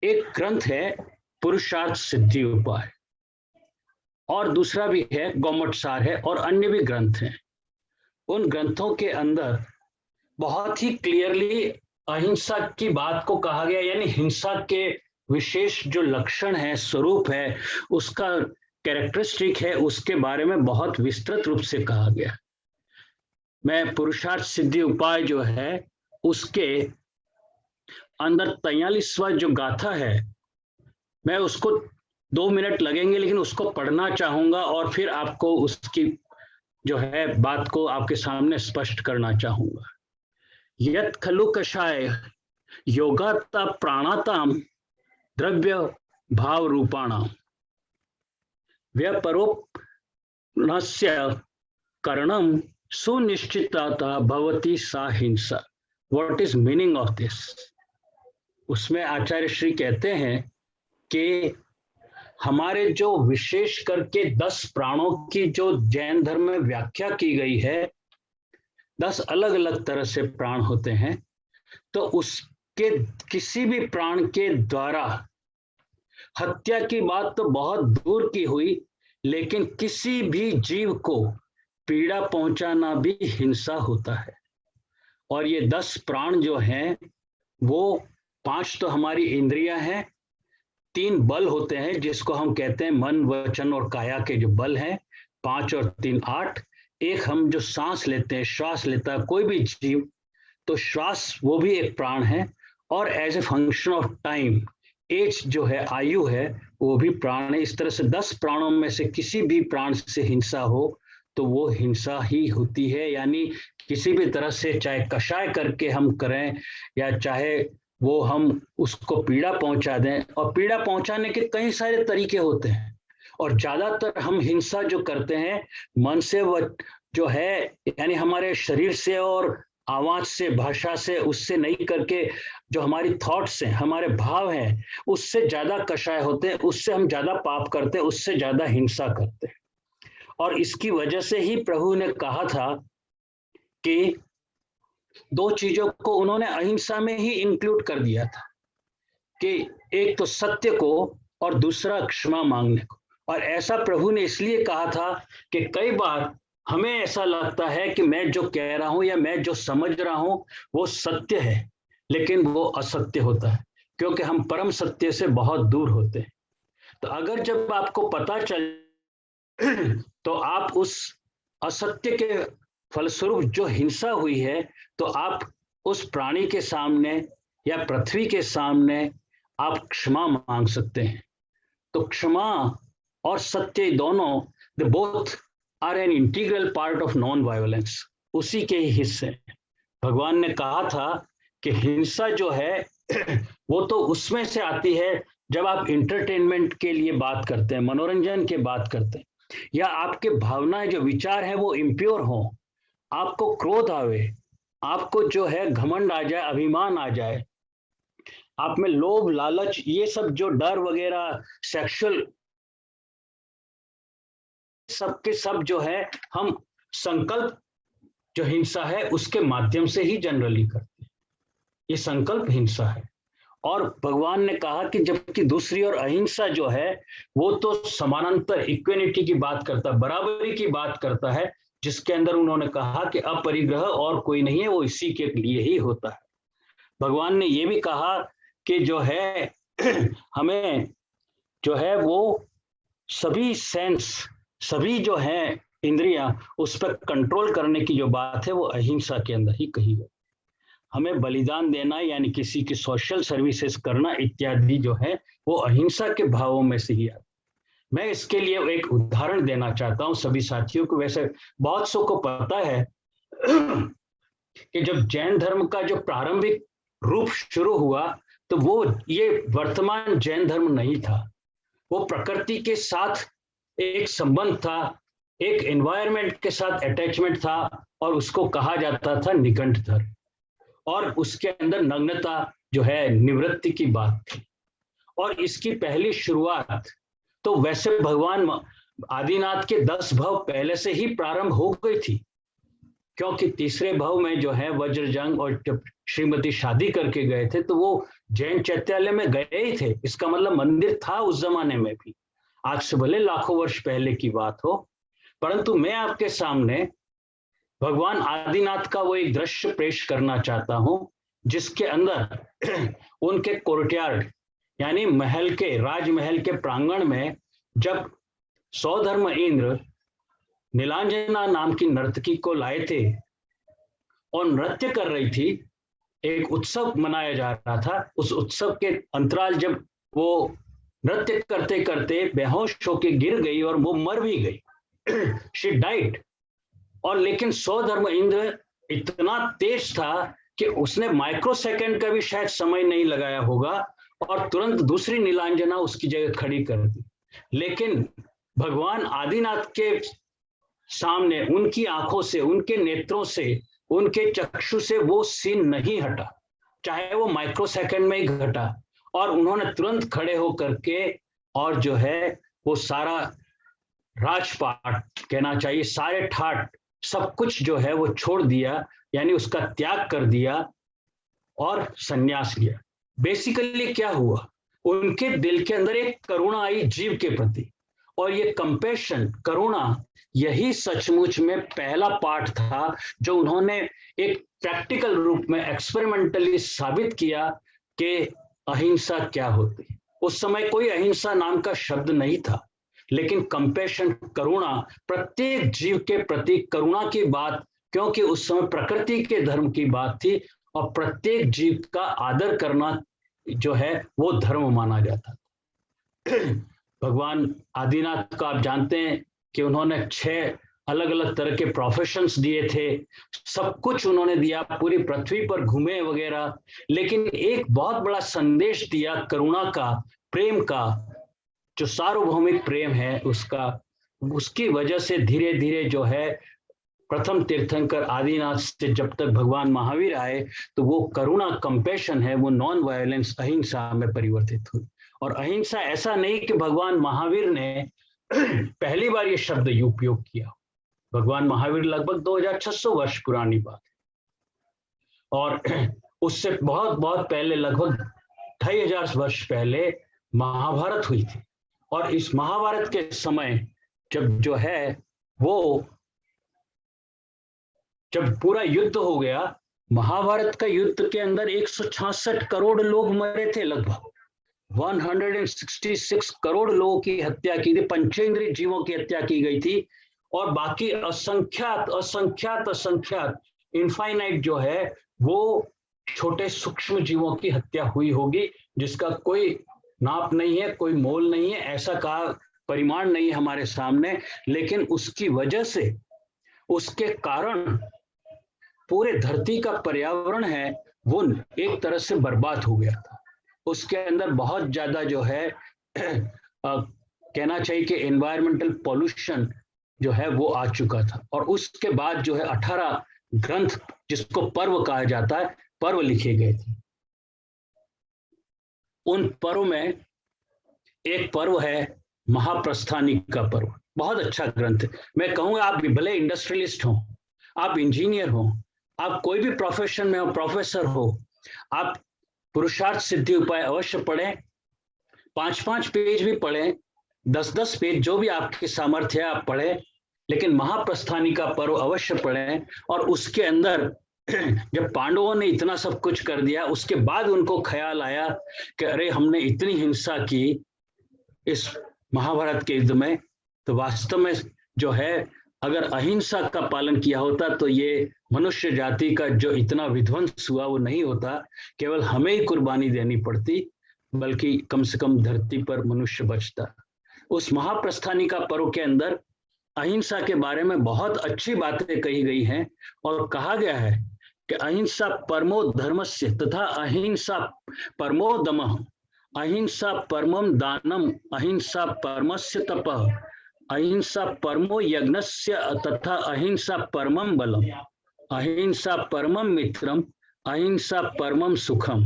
एक ग्रंथ है पुरुषार्थ सिद्धि उपाय और दूसरा भी है गौमटसार है और अन्य भी ग्रंथ हैं। उन ग्रंथों के अंदर बहुत ही क्लियरली अहिंसा की बात को कहा गया, यानी हिंसा के विशेष जो लक्षण है, स्वरूप है, उसका कैरेक्टरिस्टिक है, उसके बारे में बहुत विस्तृत रूप से कहा गया। मैं पुरुषार्थ सिद्धि उपाय जो है उसके अंदर 43वां जो गाथा है, मैं उसको 2 मिनट लगेंगे लेकिन उसको पढ़ना चाहूंगा और फिर आपको उसकी जो है बात को आपके सामने स्पष्ट करना चाहूंगा। यत् खलु कषाय योगाता प्राणाताम द्रव्य भाव रूपाणाम व्यपरोपणस्य करणम सुनिश्चितता भवति सा हिंसा। What is meaning of this? उसमें आचार्य श्री कहते हैं कि हमारे जो विशेष करके 10 प्राणों की जो जैन धर्म में व्याख्या की गई है, 10 अलग अलग तरह से प्राण होते हैं, तो उसके किसी भी प्राण के द्वारा हत्या की बात तो बहुत दूर की हुई, लेकिन किसी भी जीव को पीड़ा पहुंचाना भी हिंसा होता है। और ये 10 प्राण जो हैं वो 5 तो हमारी इंद्रियां हैं, 3 बल होते हैं जिसको हम कहते हैं मन, वचन और काया के जो बल हैं, 5 और 3 8। एक हम जो सांस लेते हैं, श्वास लेता है कोई भी जीव, तो श्वास वो भी एक प्राण है। और as a function of time, as जो है, आयु है, वो भी प्राण है। इस तरह से 10 प्राणों में से किसी भी प्राण से हिंसा हो तो वो हिंसा ही होती है। यानी किसी भी तरह से, चाहे कषाय करके हम करें या चाहे वो हम उसको पीड़ा पहुंचा दें, और पीड़ा पहुंचाने के कई सारे तरीके होते हैं। और ज्यादातर हम हिंसा जो करते हैं मन से, वो जो है यानी हमारे शरीर से और आवाज से, भाषा से, उससे नहीं करके जो हमारी थॉट्स हैं, हमारे भाव हैं, उससे ज्यादा कषाय होते हैं, उससे हम ज्यादा पाप करते हैं, उससे ज्यादा हिंसा करते हैं। और इसकी वजह से ही प्रभु ने कहा था कि दो चीजों को उन्होंने अहिंसा में ही इंक्लूड कर दिया था कि एक तो सत्य को और दूसरा क्षमा मांगने को। और ऐसा प्रभु ने इसलिए कहा था कि कई बार हमें ऐसा लगता है कि मैं जो कह रहा हूं या मैं जो समझ रहा हूं वो सत्य है, लेकिन वो असत्य होता है, क्योंकि हम परम सत्य से बहुत दूर होते हैं। तो अगर जब आपको पता चल तो आप उस असत्य के फलस्वरूप जो हिंसा हुई है, तो आप उस प्राणी के सामने या पृथ्वी के सामने आप क्षमा मांग सकते हैं। तो क्षमा और सत्य दोनों, they both are an integral part of non violence, उसी के ही हिस्से हैं। भगवान ने कहा था कि हिंसा जो है वो तो उसमें से आती है जब आप इंटरटेनमेंट के लिए बात करते हैं, मनोरंजन के बात करते हैं, या आपके भावनाएं जो विचार है वो इम्प्योर हो, आपको क्रोध आवे, आपको जो है घमंड आ जाए, अभिमान आ जाए, आप में लोभ लालच, ये सब जो डर वगैरह, सेक्सुअल, सबके सब जो है हम संकल्प जो हिंसा है उसके माध्यम से ही जनरली करते हैं। ये संकल्प हिंसा है। और भगवान ने कहा कि जबकि दूसरी ओर अहिंसा जो है वो तो समानांतर इक्विनिटी की बात करता है, बराबरी की बात करता है, जिसके अंदर उन्होंने कहा कि अपरिग्रह और कोई नहीं है, वो इसी के लिए ही होता है। भगवान ने ये भी कहा कि जो है हमें जो है वो सभी सेंस, सभी जो है इंद्रियां, उस पर कंट्रोल करने की जो बात है वो अहिंसा के अंदर ही कही गई। हमें बलिदान देना यानी किसी की सोशल सर्विसेज करना इत्यादि जो है वो अहिंसा के भावों में से ही आता। मैं इसके लिए एक उदाहरण देना चाहता हूं सभी साथियों को। वैसे बहुत सौ को पता है कि जब जैन धर्म का जो प्रारंभिक रूप शुरू हुआ तो वो ये वर्तमान जैन धर्म नहीं था, वो प्रकृति के साथ एक संबंध था, एक एनवायरनमेंट के साथ अटैचमेंट था, और उसको कहा जाता था निकंठ धर्म। और उसके अंदर नग्नता जो है निवृत्ति की बात थी। और इसकी पहली शुरुआत तो वैसे भगवान आदिनाथ के 10 भव पहले से ही प्रारंभ हो गई थी, क्योंकि तीसरे भव में जो है वज्रजंग और जब श्रीमती शादी करके गए थे तो वो जैन चैत्यालय में गए ही थे। इसका मतलब मंदिर था उस जमाने में भी, आज से भले लाखों वर्ष पहले की बात हो। परंतु मैं आपके सामने भगवान आदिनाथ का वो एक दृश्य पेश करना चाहता हूं जिसके अंदर उनके कोर्टयार्ड यानी महल के, राजमहल के प्रांगण में जब सौधर्म इंद्र नीलांजना नाम की नर्तकी को लाए थे और नृत्य कर रही थी, एक उत्सव मनाया जा रहा था। उस उत्सव के अंतराल जब वो नृत्य करते करते बेहोश होके गिर गई और वो मर भी गई, शी डाइड। और लेकिन सौधर्म इंद्र इतना तेज था कि उसने माइक्रो सेकेंड का भी शायद समय नहीं लगाया होगा और तुरंत दूसरी नीलांजना उसकी जगह खड़ी कर दी। लेकिन भगवान आदिनाथ के सामने उनकी आंखों से, उनके नेत्रों से, उनके चक्षु से वो सीन नहीं हटा, चाहे वो माइक्रो सेकेंड में ही घटा। और उन्होंने तुरंत खड़े होकर के और जो है वो सारा राजपाट कहना चाहिए, सारे ठाट, सब कुछ जो है वो छोड़ दिया, यानी उसका त्याग कर दिया और संन्यास लिया। बेसिकली क्या हुआ, उनके दिल के अंदर एक करुणा आई जीव के प्रति, और ये कंपैशन, करुणा, यही सचमुच में पहला पाठ था जो उन्होंने एक प्रैक्टिकल रूप में एक्सपेरिमेंटली साबित किया कि अहिंसा क्या होती। उस समय कोई अहिंसा नाम का शब्द नहीं था, लेकिन कंपैशन, करुणा, प्रत्येक जीव के प्रति करुणा की बात, क्योंकि उस समय प्रकृति के धर्म की बात थी और प्रत्येक जीव का आदर करना जो है वो धर्म माना जाता था। भगवान आदिनाथ को आप जानते हैं कि उन्होंने 6 अलग अलग तरह के प्रोफेशंस दिए थे, सब कुछ उन्होंने दिया, पूरी पृथ्वी पर घूमे वगैरह, लेकिन एक बहुत बड़ा संदेश दिया करुणा का, प्रेम का, जो सार्वभौमिक प्रेम है उसका। उसकी वजह से धीरे धीरे जो है प्रथम तीर्थंकर आदिनाथ से जब तक भगवान महावीर आए तो वो करुणा, कंपैशन है, वो नॉन वायलेंस, अहिंसा में परिवर्तित हुई। और अहिंसा ऐसा नहीं कि भगवान महावीर ने पहली बार ये शब्द उपयोग किया, भगवान महावीर लगभग 2600 वर्ष पुरानी बात है। और उससे बहुत बहुत पहले, लगभग 2500 वर्ष पहले महाभारत हुई थी। और इस महाभारत के समय जब जो है वो जब पूरा युद्ध हो गया, महाभारत का युद्ध के अंदर 166 करोड़ लोग मरे थे, लगभग 166 करोड़ लोगों की हत्या की थी, पंचेंद्रिय जीवों की हत्या की गई थी, और बाकी असंख्यात असंख्यात असंख्यात इनफाइनाइट जो है वो छोटे सूक्ष्म जीवों की हत्या हुई होगी, जिसका कोई नाप नहीं है, कोई मोल नहीं है, ऐसा का परिमाण नहीं है हमारे सामने। लेकिन उसकी वजह से, उसके कारण पूरे धरती का पर्यावरण है वो एक तरह से बर्बाद हो गया था। उसके अंदर बहुत ज्यादा जो है कहना चाहिए कि एनवायरमेंटल पॉल्यूशन जो है वो आ चुका था। और उसके बाद जो है 18 ग्रंथ, जिसको पर्व कहा जाता है, पर्व लिखे गए थे। उन पर्व में एक पर्व है महाप्रस्थानिक का पर्व, बहुत अच्छा ग्रंथ है। मैं कहूँगा आप भले इंडस्ट्रियलिस्ट हो, आप इंजीनियर हो, आप कोई भी प्रोफेशन में हो, प्रोफेसर हो, आप पुरुषार्थ सिद्धि उपाय अवश्य पढ़ें, 5-5 पेज भी पढ़ें, 10-10 पेज, जो भी आपकी सामर्थ्य है आप पढ़ें, लेकिन महाप्रस्थानिक का पर्व अवश्य पढ़ें। और उसके अंदर जब पांडवों ने इतना सब कुछ कर दिया, उसके बाद उनको ख्याल आया कि अरे हमने इतनी हिंसा की इस महाभारत के युद्ध में, तो वास्तव में जो है अगर अहिंसा का पालन किया होता तो ये मनुष्य जाति का जो इतना विध्वंस हुआ वो नहीं होता, केवल हमें ही कुर्बानी देनी पड़ती, बल्कि कम से कम धरती पर मनुष्य बचता। उस महाप्रस्थानिका पर्व के अंदर अहिंसा के बारे में बहुत अच्छी बातें कही गई हैं, और कहा गया है कि अहिंसा परमो धर्मस्य तथा अहिंसा परमो दमः, अहिंसा परमम दानम, अहिंसा परमस्य तपः, अहिंसा परमो यज्ञस्य तथा अहिंसा परमम बलम, अहिंसा परमम मित्रम, अहिंसा परमम सुखम,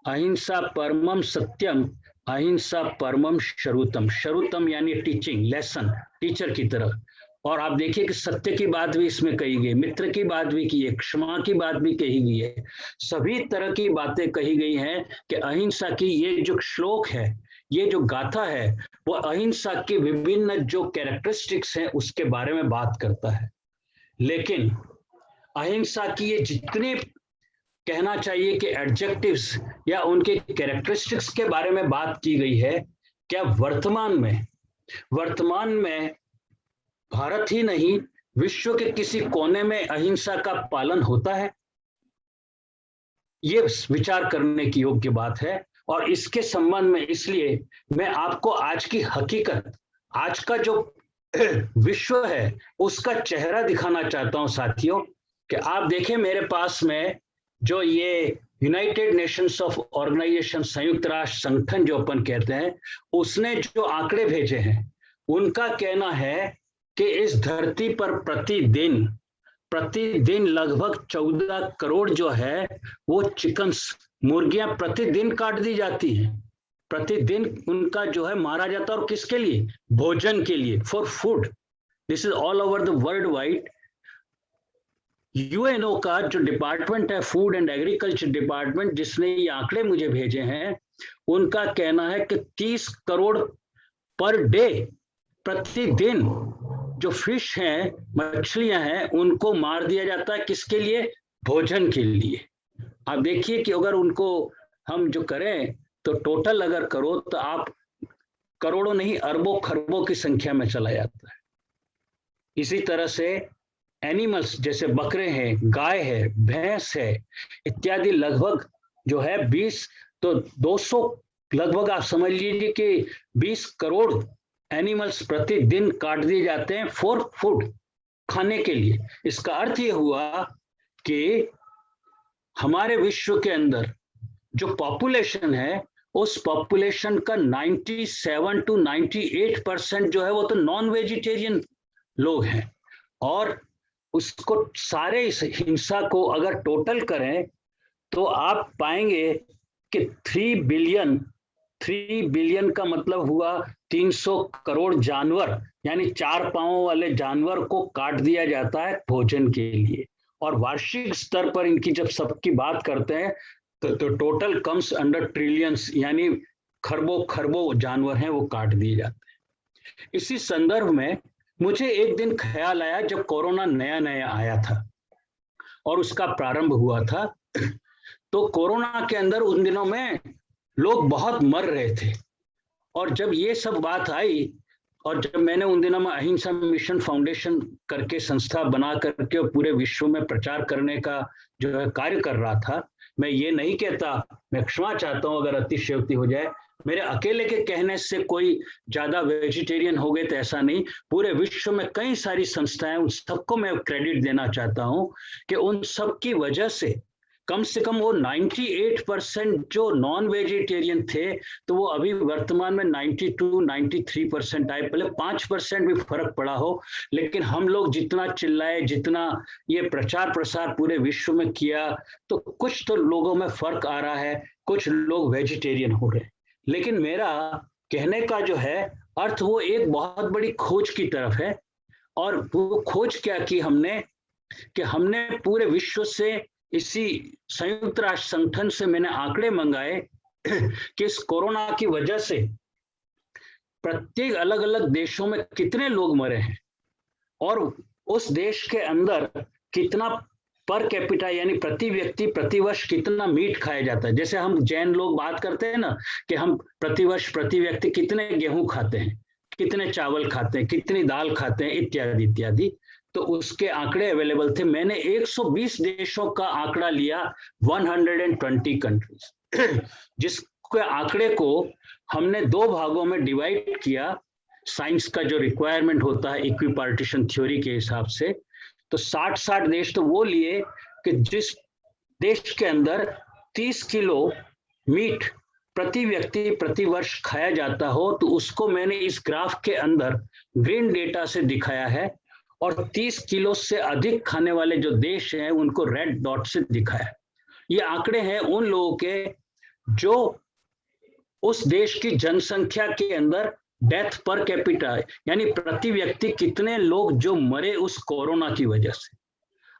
अहिंसा परमम सत्यम, अहिंसा परमम शरुतम। शरुतम यानी टीचिंग, लेसन, टीचर की तरह। और आप देखिए कि सत्य की बात भी इसमें कही गई, मित्र की बात भी की है, क्षमा की बात भी कही गई है, सभी तरह की बातें कही गई हैं कि अहिंसा की ये जो श्लोक है, ये जो गाथा है, वो अहिंसा की विभिन्न जो कैरेक्टरिस्टिक्स हैं उसके बारे में बात करता है। लेकिन अहिंसा की ये जितने कहना चाहिए कि एडजेक्टिव्स या उनके कैरेक्टरिस्टिक्स के बारे में बात की गई है, क्या वर्तमान में भारत ही नहीं, विश्व के किसी कोने में अहिंसा का पालन होता है? ये विचार करने की योग्य बात है। और इसके संबंध में इसलिए मैं आपको आज की हकीकत, आज का जो विश्व है उसका चेहरा दिखाना चाहता हूं साथियों, कि आप देखें मेरे पास में जो ये यूनाइटेड नेशंस ऑफ ऑर्गेनाइजेशन, संयुक्त राष्ट्र संगठन जो अपन कहते हैं, उसने जो आंकड़े भेजे हैं, उनका कहना है कि इस धरती पर प्रतिदिन लगभग 14 करोड़ जो है वो चिकन्स, मुर्गियां प्रतिदिन काट दी जाती हैं, प्रतिदिन उनका जो है मारा जाता है। और किसके लिए? भोजन के लिए, for food. This is all over the world wide. UNO का जो डिपार्टमेंट है, फूड एंड एग्रीकल्चर डिपार्टमेंट, जिसने ये आंकड़े मुझे भेजे हैं, उनका कहना है कि 30 करोड़ पर डे, प्रतिदिन जो फिश हैं, मछलियां हैं, उनको मार दिया जाता है। किसके लिए? भोजन के लिए। आप देखिए कि अगर उनको हम जो करें तो टोटल अगर करो तो आप करोड़ों नहीं, अरबों खरबों की संख्या में चला जाता है। इसी तरह से एनिमल्स जैसे बकरे हैं, गाय है, भैंस है इत्यादि, लगभग जो है 20 तो 200 लगभग आप समझ लीजिए कि 20 करोड़ एनिमल्स प्रतिदिन काट दिए जाते हैं फॉर फूड, खाने के लिए। इसका अर्थ ये हुआ कि हमारे विश्व के अंदर जो पॉपुलेशन है, उस पॉपुलेशन का 97 to 98% जो है वो तो नॉन वेजिटेरियन लोग हैं। और उसको सारे इस हिंसा को अगर टोटल करें तो आप पाएंगे कि 3 बिलियन का मतलब हुआ 300 करोड़ जानवर, यानी 4 पांवों वाले जानवर को काट दिया जाता है भोजन के लिए। और वार्षिक स्तर पर इनकी जब सबकी बात करते हैं तो टोटल कम्स अंडर ट्रिलियंस, यानी खरबों खरबों जानवर हैं वो काट दिए जाते हैं। इसी संदर्भ में मुझे एक दिन ख्याल आया जब कोरोना नया नया आया था और उसका प्रारंभ हुआ था, तो कोरोना के अंदर उन दिनों में लोग बहुत मर रहे थे। और जब ये सब बात आई और जब मैंने उन दिनों में अहिंसा मिशन फाउंडेशन करके संस्था बना करके पूरे विश्व में प्रचार करने का जो है कार्य कर रहा था, मैं ये नहीं कहता, मैं क्षमा चाहता हूं अगर अतिशयोक्ति हो जाए, मेरे अकेले के कहने से कोई ज्यादा वेजिटेरियन हो गए तो ऐसा नहीं, पूरे विश्व में कई सारी संस्थाएं, उन सबको मैं क्रेडिट देना चाहता हूं कि उन सब की वजह से कम वो 98% जो नॉन वेजिटेरियन थे तो वो अभी वर्तमान में 92-93% आए। पहले 5% भी फर्क पड़ा हो, लेकिन हम लोग जितना चिल्लाए, जितना ये प्रचार प्रसार पूरे विश्व में किया, तो कुछ तो लोगों में फर्क आ रहा है, कुछ लोग वेजिटेरियन हो रहे हैं। लेकिन मेरा कहने का जो है अर्थ वो एक बहुत बड़ी खोज की तरफ है। और वो खोज क्या की हमने कि हमने पूरे विश्व से, इसी संयुक्त राष्ट्र संगठन से मैंने आंकड़े मंगाए कि इस कोरोना की वजह से प्रत्येक अलग अलग देशों में कितने लोग मरे हैं और उस देश के अंदर कितना पर कैपिटा यानी प्रति व्यक्ति प्रति वर्ष कितना मीट खाया जाता है। जैसे हम जैन लोग बात करते हैं ना कि हम प्रति वर्ष प्रति व्यक्ति कितने गेहूं खाते हैं, कितने चावल खाते हैं, कितनी दाल खाते हैं, इत्यादि इत्यादि, तो उसके आंकड़े अवेलेबल थे। मैंने 120 देशों का आंकड़ा लिया, 120 कंट्रीज, जिसके आंकड़े को हमने 2 भागों में डिवाइड किया। साइंस का जो रिक्वायरमेंट होता है इक्विपार्टीशन थ्योरी के हिसाब से, तो 60 देश तो वो लिए कि जिस देश के अंदर 30 किलो मीट प्रति व्यक्ति प्रति वर्ष खाया जाता हो, तो उसको मैंने इस ग्राफ के अंदर ग्रीन डेटा से दिखाया है, और 30 किलो से अधिक खाने वाले जो देश हैं उनको रेड डॉट से दिखाया है। ये आंकड़े हैं उन लोगों के जो उस देश की जनसंख्या के अंदर डेथ पर कैपिटा यानी प्रति व्यक्ति कितने लोग जो मरे उस कोरोना की वजह से।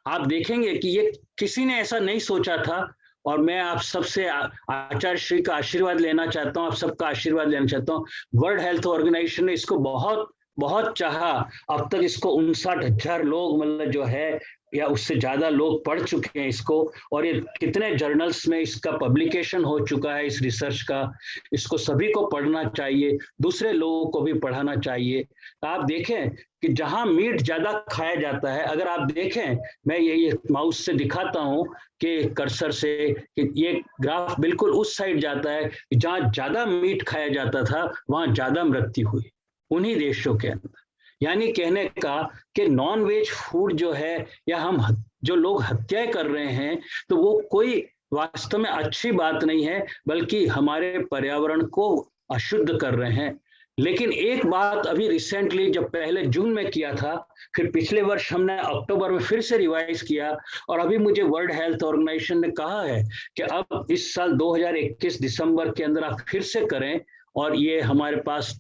आप देखेंगे कि ये किसी ने ऐसा नहीं सोचा था, और मैं आप सबसे आचार्य श्री का आशीर्वाद लेना चाहता हूं, आप सबका आशीर्वाद लेना चाहता हूं। वर्ल्ड हेल्थ ऑर्गेनाइजेशन ने इसको बहुत बहुत चाहा। अब तक इसको 59,000 लोग मतलब जो है या उससे ज्यादा लोग पढ़ चुके हैं इसको, और ये कितने जर्नल्स में इसका पब्लिकेशन हो चुका है इस रिसर्च का। इसको सभी को पढ़ना चाहिए, दूसरे लोगों को भी पढ़ाना चाहिए। आप देखें कि जहां मीट ज्यादा खाया जाता है, अगर आप देखें, मैं ये माउस से दिखाता हूं कि कर्सर से कि ये ग्राफ बिल्कुल उस साइड जाता है कि जहां ज्यादा मीट खाया जाता था वहां ज्यादा मृत्यु हुई उन्हीं देशों के अंदर। यानी कहने का कि नॉन वेज फूड जो है या हम जो लोग हत्याएं कर रहे हैं, तो वो कोई वास्तव में अच्छी बात नहीं है, बल्कि हमारे पर्यावरण को अशुद्ध कर रहे हैं। लेकिन एक बात अभी रिसेंटली, जब पहले जून में किया था, फिर पिछले वर्ष हमने अक्टूबर में फिर से रिवाइज किया, और अभी मुझे वर्ल्ड हेल्थ ऑर्गेनाइजेशन ने कहा है कि अब इस साल 2021 दिसंबर के अंदर आप फिर से करें और ये हमारे पास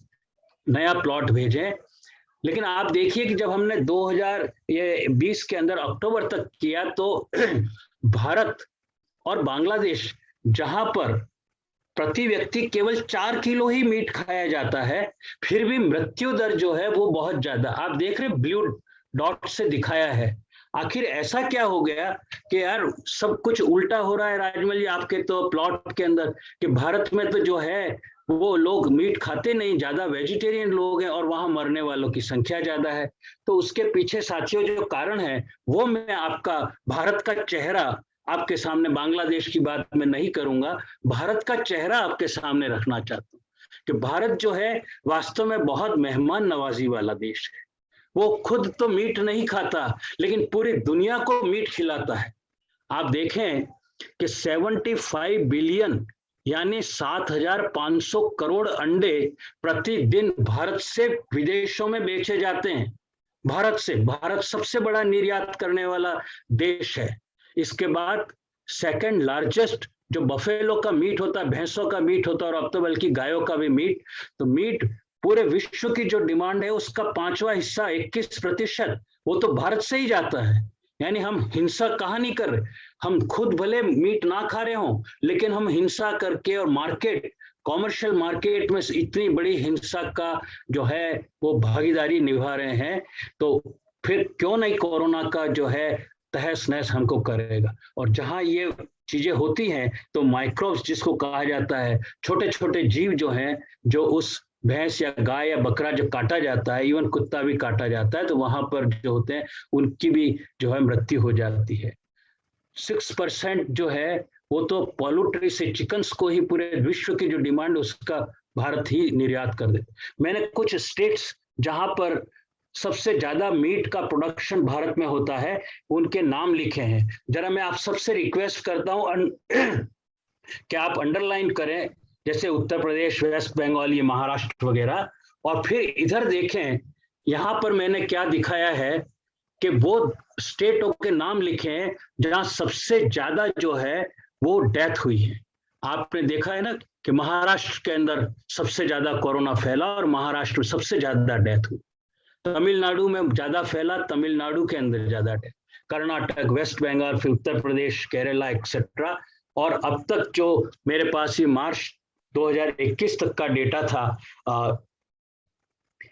नया प्लॉट भेजें। लेकिन आप देखिए कि जब हमने 2020 के अंदर अक्टूबर तक किया, तो भारत और बांग्लादेश, जहां पर प्रति व्यक्ति केवल 4 किलो ही मीट खाया जाता है, फिर भी मृत्यु दर जो है वो बहुत ज्यादा। आप देख रहे ब्लू डॉट से दिखाया है। आखिर ऐसा क्या हो गया कि यार सब कुछ उल्टा हो रहा है राजमल जी आपके तो प्लॉट के अंदर, कि भारत में तो जो है वो लोग मीट खाते नहीं, ज्यादा वेजिटेरियन लोग हैं, और वहां मरने वालों की संख्या ज्यादा है। तो उसके पीछे साथियों जो कारण है वो मैं आपका भारत का चेहरा आपके सामने, बांग्लादेश की बात मैं नहीं करूंगा, भारत का चेहरा आपके सामने रखना चाहता हूँ कि भारत जो है वास्तव में बहुत मेहमान नवाजी वाला देश है। वो खुद तो मीट नहीं खाता, लेकिन पूरी दुनिया को मीट खिलाता है। आप देखें कि 75 बिलियन यानी 7,500 करोड़ अंडे प्रतिदिन भारत से विदेशों में बेचे जाते हैं। भारत से, भारत सबसे बड़ा निर्यात करने वाला देश है। इसके बाद सेकंड लार्जेस्ट जो बफेलो का मीट होता है, भैंसों का मीट होता है, और अब तो बल्कि गायों का भी मीट, तो मीट पूरे विश्व की जो डिमांड है उसका 5वां हिस्सा 21% वो तो भारत से ही जाता है। यानी हम हिंसा कहाँ नहीं कर रहे, हम खुद भले मीट ना खा रहे हो लेकिन हम हिंसा करके और मार्केट, कॉमर्शियल मार्केट में इतनी बड़ी हिंसा का जो है वो भागीदारी निभा रहे हैं, तो फिर क्यों नहीं कोरोना का जो है तहस नहस हमको करेगा। और जहां ये चीजें होती हैं तो माइक्रोब्स जिसको कहा जाता है, छोटे छोटे जीव जो हैं, जो उस भैंस या गाय या बकरा जो काटा जाता है, इवन कुत्ता भी काटा जाता है, तो वहां पर जो होते हैं उनकी भी जो है मृत्यु हो जाती है। 6% जो है वो तो पोल्ट्री से, चिकन्स को ही पूरे विश्व की जो डिमांड उसका भारत ही निर्यात कर देता। मैंने कुछ स्टेट्स जहां पर सबसे ज्यादा मीट का प्रोडक्शन भारत में होता है उनके नाम लिखे हैं। जरा मैं आप सबसे रिक्वेस्ट करता हूं कि आप अंडरलाइन करें, जैसे उत्तर प्रदेश, वेस्ट बंगाल, ये महाराष्ट्र वगैरह, और फिर इधर देखें यहाँ पर मैंने क्या दिखाया है कि वो स्टेटों के नाम लिखे हैं जहां सबसे ज्यादा जो है वो डेथ हुई है। आपने देखा है ना कि महाराष्ट्र के अंदर सबसे ज्यादा कोरोना फैला और महाराष्ट्र में सबसे ज्यादा डेथ हुई। तमिलनाडु में ज्यादा फैला, तमिलनाडु के अंदर ज्यादा डेथ, कर्नाटक, वेस्ट बंगाल, फिर उत्तर प्रदेश, केरला एक्सेट्रा। और अब तक जो मेरे पास ये मार्च 2021 तक का डेटा था,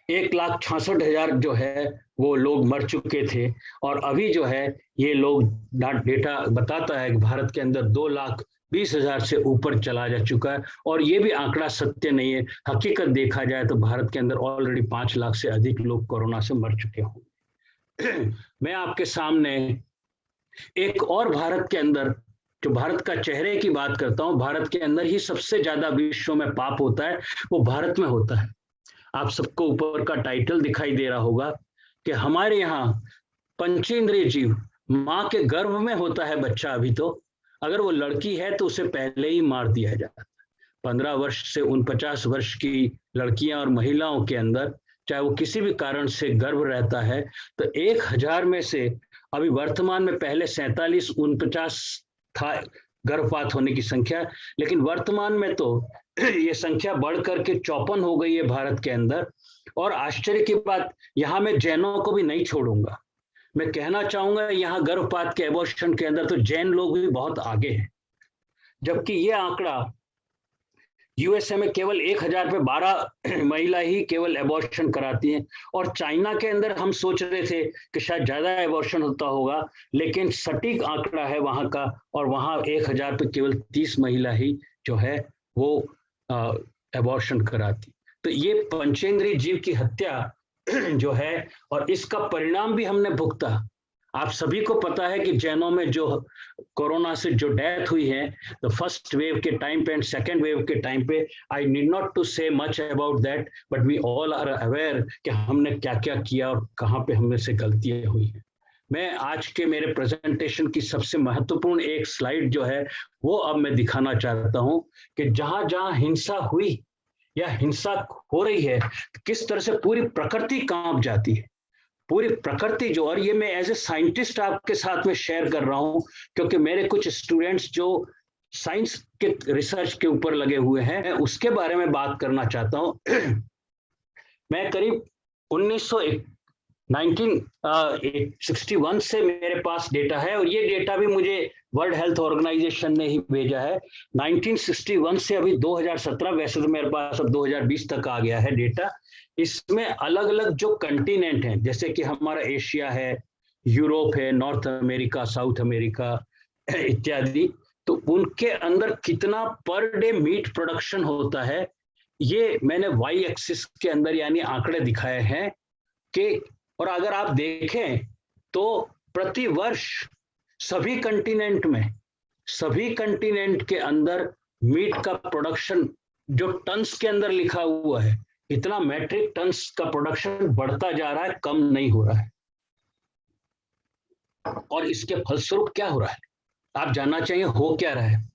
1,66,000 जो है वो लोग मर चुके थे। और अभी जो है ये लोग डेटा बताता है कि भारत के अंदर 2,20,000 से ऊपर चला जा चुका है। और ये भी आंकड़ा सत्य नहीं है, हकीकत देखा जाए तो भारत के अंदर ऑलरेडी 5 लाख से अधिक लोग कोरोना से मर चुके होंगे। मैं आपके सामने एक और भारत के अंदर, जो भारत का चेहरे की बात करता हूं, भारत के अंदर ही सबसे ज्यादा विश्व में पाप होता है, वो भारत में होता है। आप सबको ऊपर का टाइटल दिखाई दे रहा होगा कि हमारे यहाँ पंचेंद्रिय जीव, माँ के गर्भ में होता है बच्चा, अभी तो अगर वो लड़की है तो उसे पहले ही मार दिया जाता है। 15 वर्ष से 49 वर्ष की लड़कियां और महिलाओं के अंदर, चाहे वो किसी भी कारण से गर्भ रहता है, तो 1000 में से अभी वर्तमान में, पहले 47-49 था गर्भपात होने की संख्या, लेकिन वर्तमान में तो ये संख्या बढ़ करके 54 हो गई है भारत के अंदर। और आश्चर्य की बात, यहाँ मैं जैनों को भी नहीं छोड़ूंगा, मैं कहना चाहूंगा यहाँ गर्भपात के एबॉर्शन के अंदर तो जैन लोग भी बहुत आगे हैं। जबकि ये आंकड़ा यूएसए में केवल 1000 पे 12 महिला ही केवल एबॉर्शन कराती हैं। और चाइना के अंदर हम सोच रहे थे कि शायद ज्यादा एबॉर्शन होता होगा, लेकिन सटीक आंकड़ा है वहां का, और वहां 1000 पे केवल 30 महिला ही जो है वो एबॉर्शन कराती। तो ये पंचेंद्रिय जीव की हत्या जो है, और इसका परिणाम भी हमने भुगता। आप सभी को पता है कि जैनों में जो कोरोना से जो डेथ हुई है, द फर्स्ट वेव के टाइम पे एंड सेकेंड वेव के टाइम पे, I need not to say much about that, but we all are aware कि हमने क्या क्या किया और कहाँ पे हमने से गलतियां हुई हैं। मैं आज के मेरे प्रेजेंटेशन की सबसे महत्वपूर्ण एक स्लाइड जो है वो अब मैं दिखाना चाहता हूं कि जहां जहां हिंसा हुई या हिंसा हो रही है, किस तरह से पूरी प्रकृति कांप जाती है, पूरी प्रकृति जो। और ये मैं एज ए साइंटिस्ट आपके साथ में शेयर कर रहा हूं, क्योंकि मेरे कुछ स्टूडेंट्स जो साइंस के रिसर्च के ऊपर लगे हुए हैं, उसके बारे में बात करना चाहता हूं। मैं करीब 1961 से मेरे पास डेटा है, और ये डेटा भी मुझे वर्ल्ड हेल्थ ऑर्गेनाइजेशन ने ही भेजा है। 1961 से अभी 2017, वैसे तो मेरे पास अब 2020 तक आ गया है डेटा। इसमें अलग अलग जो कंटिनेंट हैं, जैसे कि हमारा एशिया है, यूरोप है, नॉर्थ अमेरिका, साउथ अमेरिका इत्यादि, तो उनके अंदर कितना पर डे मीट प्रोडक्शन होता है, ये मैंने वाई एक्सिस के अंदर यानी आंकड़े दिखाए हैं कि, और अगर आप देखें तो प्रति वर्ष सभी कंटिनेंट के अंदर मीट का प्रोडक्शन जो टन्स के अंदर लिखा हुआ है, इतना मैट्रिक टन्स का प्रोडक्शन बढ़ता जा रहा है, कम नहीं हो रहा है। और इसके फलस्वरूप क्या हो रहा है, आप जानना चाहिए हो क्या रहा है।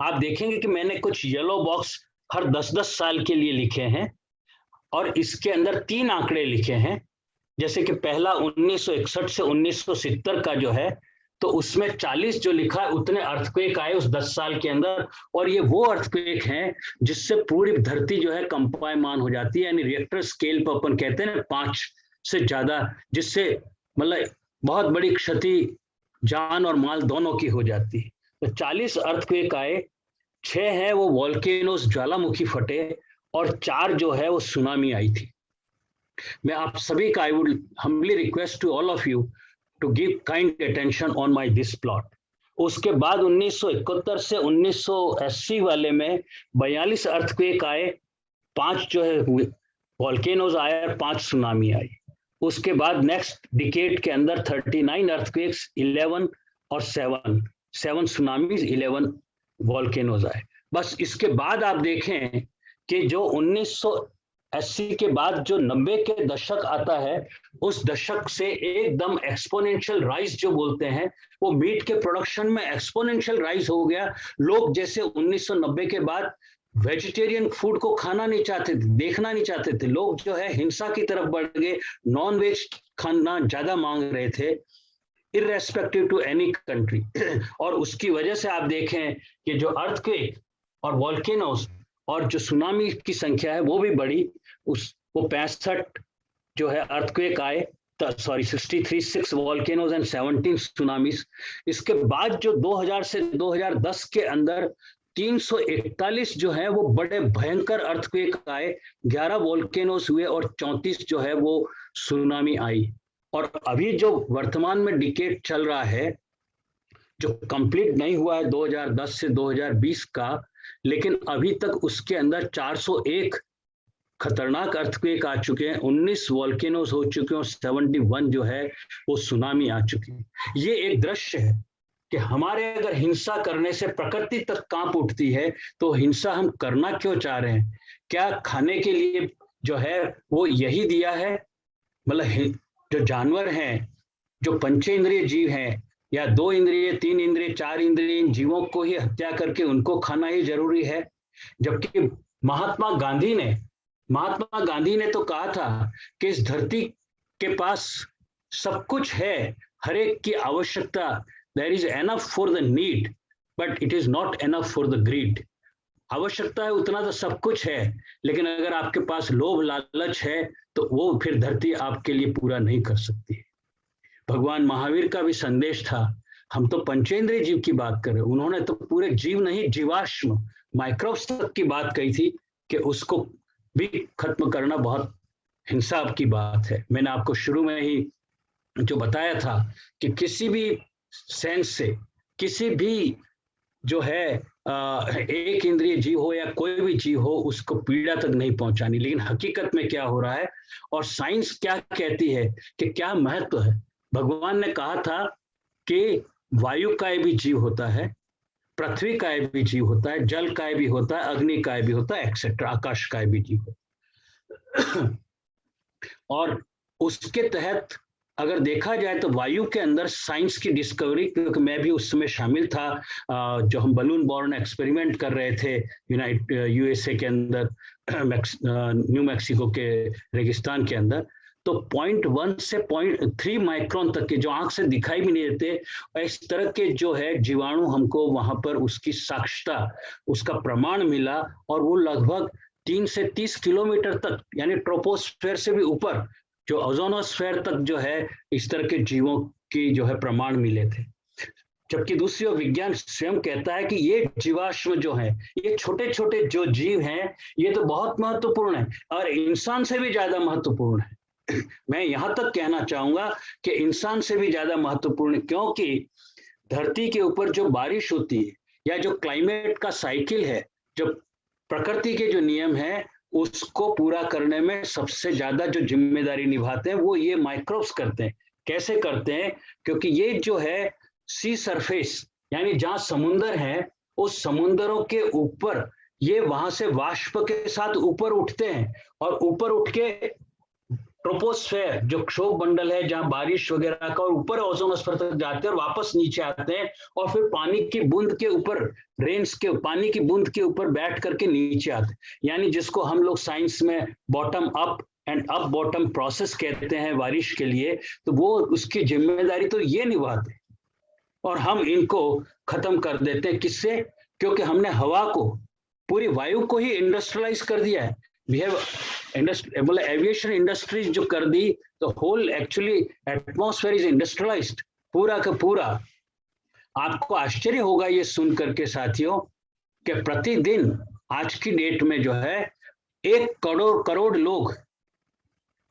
आप देखेंगे कि मैंने कुछ येलो बॉक्स हर 10-10 साल के लिए लिखे हैं, और इसके अंदर 3 आंकड़े लिखे हैं। जैसे कि पहला 1961 से 1970 का जो है, तो उसमें 40 जो लिखा है उतने अर्थक्वेक आए उस 10 साल के अंदर। और ये वो अर्थक्वेक हैं जिससे पूरी धरती जो है कंपायमान हो जाती है, यानी रिएक्टर स्केल पर अपन कहते हैं ना 5 से ज्यादा, जिससे मतलब बहुत बड़ी क्षति जान और माल दोनों की हो जाती है। तो 40 अर्थक्वेक आए, 6 है वो वॉल्केनोस ज्वालामुखी फटे और 4 जो है वो सुनामी आई थी। मैं आप सभी का I would humbly request to all of you to give kind attention on my this plot. उसके बाद 1971 से 1980 वाले में 42 अर्थक्वेक आए, 5 जो है वॉल्केनोज आए और 5 सुनामी आई। उसके बाद नेक्स्ट डिकेड के अंदर 39 अर्थक्वेक्स, 11 और 7 सुनामीज, 11 वॉल्केनोज आए। बस इसके बाद आप देखें कि जो 1980 के बाद जो 90 के दशक आता है, उस दशक से एकदम एक्सपोनेंशियल राइज जो बोलते हैं, वो मीट के प्रोडक्शन में एक्सपोनेंशियल राइज हो गया। लोग जैसे 1990 के बाद वेजिटेरियन फूड को खाना नहीं चाहते थे, देखना नहीं चाहते थे, लोग जो है हिंसा की तरफ बढ़ गए, नॉन वेज खाना ज्यादा मांग रहे थे, इररेस्पेक्टिव टू एनी कंट्री। और उसकी वजह से आप देखें कि जो अर्थक्वेक और वॉल्केनोस और जो सुनामी की संख्या है वो भी बढ़ी। वो 65 जो है अर्थक्वेक आए, 63 वॉल्केनोस एंड 17 सुनामीज। इसके बाद जो 2000 से 2010 के अंदर 341 जो है वो बड़े भयंकर अर्थक्वेक आए, 11 वॉल्केनोस हुए और 34 जो है वो सुनामी आई। और अभी जो वर्तमान में डिकेड चल रहा है, जो कंप्लीट नहीं हुआ है 2010 से 2020 का, लेकिन अभी तक उसके अंदर 401 खतरनाक अर्थक्वेक आ चुके हैं, 19 वॉल्केनोस हो चुके हैं और 71 जो है वो सुनामी आ चुकी है। ये एक दृश्य है कि हमारे अगर हिंसा करने से प्रकृति तक कांप उठती है, तो हिंसा हम करना क्यों चाह रहे हैं? क्या खाने के लिए जो है वो यही दिया है? मतलब जो जानवर हैं, जो पंचेंद्रिय जीव हैं, या 2 इंद्रिय, 3 इंद्रिय, 4 इंद्रिय, इन जीवों को ही हत्या करके उनको खाना ही जरूरी है? जबकि महात्मा गांधी ने तो कहा था कि इस धरती के पास सब कुछ है, हर एक की आवश्यकता, there is enough for the need but it is not enough for the greed. आवश्यकता है उतना तो सब कुछ है, लेकिन अगर आपके पास लोभ लालच है तो वो फिर धरती आपके लिए पूरा नहीं कर सकती। भगवान महावीर का भी संदेश था, हम तो पंचेंद्रिय जीव की बात कर रहे हैं, उन्होंने तो पूरे जीव नहीं, जीवाश्म माइक्रोब्स तक की बात कही थी कि उसको भी खत्म करना बहुत हिंसा की बात है। मैंने आपको शुरू में ही जो बताया था कि किसी भी सेंस से किसी भी जो है एक इंद्रिय जीव हो या कोई भी जीव हो, उसको पीड़ा तक नहीं पहुंचानी। लेकिन हकीकत में क्या हो रहा है और साइंस क्या कहती है कि क्या महत्व है? भगवान ने कहा था कि वायु का भी जीव होता है, पृथ्वी का भी जीव होता है, जल का भी होता है, अग्नि का भी होता है, एक्सेट्रा, आकाश का भी जीव होता है। और उसके तहत अगर देखा जाए तो वायु के अंदर साइंस की डिस्कवरी, क्योंकि मैं भी उस समय शामिल था जो हम बलून बॉर्न एक्सपेरिमेंट कर रहे थे यूएसए के अंदर, न्यू मैक्सिको के रेगिस्तान के अंदर, तो 0.1 से 0.3 माइक्रोन तक के जो आंख से दिखाई भी नहीं देते, इस तरह के जो है जीवाणु हमको वहां पर उसकी साक्षरता, उसका प्रमाण मिला। और वो लगभग 3 से 30 किलोमीटर तक, यानी ट्रोपोस्फेयर से भी ऊपर, जो ओजोनोस्फेयर तक जो है इस तरह के जीवों की जो है प्रमाण मिले थे। जबकि दूसरी ओर विज्ञान स्वयं कहता है कि ये जीवाश्म जो है, ये छोटे छोटे जो जीव हैं, ये तो बहुत महत्वपूर्ण है और इंसान से भी ज्यादा महत्वपूर्ण है। मैं यहां तक कहना चाहूंगा कि इंसान से भी ज्यादा महत्वपूर्ण, क्योंकि धरती के ऊपर जो बारिश होती है या जो क्लाइमेट का साइकिल है, जो प्रकृति के जो नियम है, उसको पूरा करने में सबसे ज्यादा जो जिम्मेदारी निभाते हैं वो ये माइक्रोब्स करते हैं। कैसे करते हैं? क्योंकि ये जो है सी सरफेस, यानी जहां समुंदर है, उस समुंदरों के ऊपर ये वहां से वाष्प के साथ ऊपर उठते हैं और ऊपर उठ के ट्रोपोस्फेयर जो क्षोभ मंडल है, जहां बारिश वगैरह का, और ऊपर ओजोनोस्फेयर तक जाते हैं और वापस नीचे आते हैं और फिर पानी की बूंद के ऊपर, रेन्स के पानी की बूंद के ऊपर बैठ करके नीचे आते हैं। यानी जिसको हम लोग साइंस में bottom up and up bottom process कहते हैं बारिश के लिए, तो वो उसकी जिम्मेदारी तो ये निभाते हैं और हम इनको खत्म कर देते हैं। किससे? क्योंकि हमने हवा को, पूरी वायु को ही इंडस्ट्रियलाइज कर दिया है। वी हैव एविएशन इंडस्ट्रीज जो कर दी, the whole actually atmosphere is industrialised पूरा का पूरा। आपको आश्चर्य होगा ये सुन करके साथियों कि प्रतिदिन आज की डेट में जो है 1 करोड़ लोग,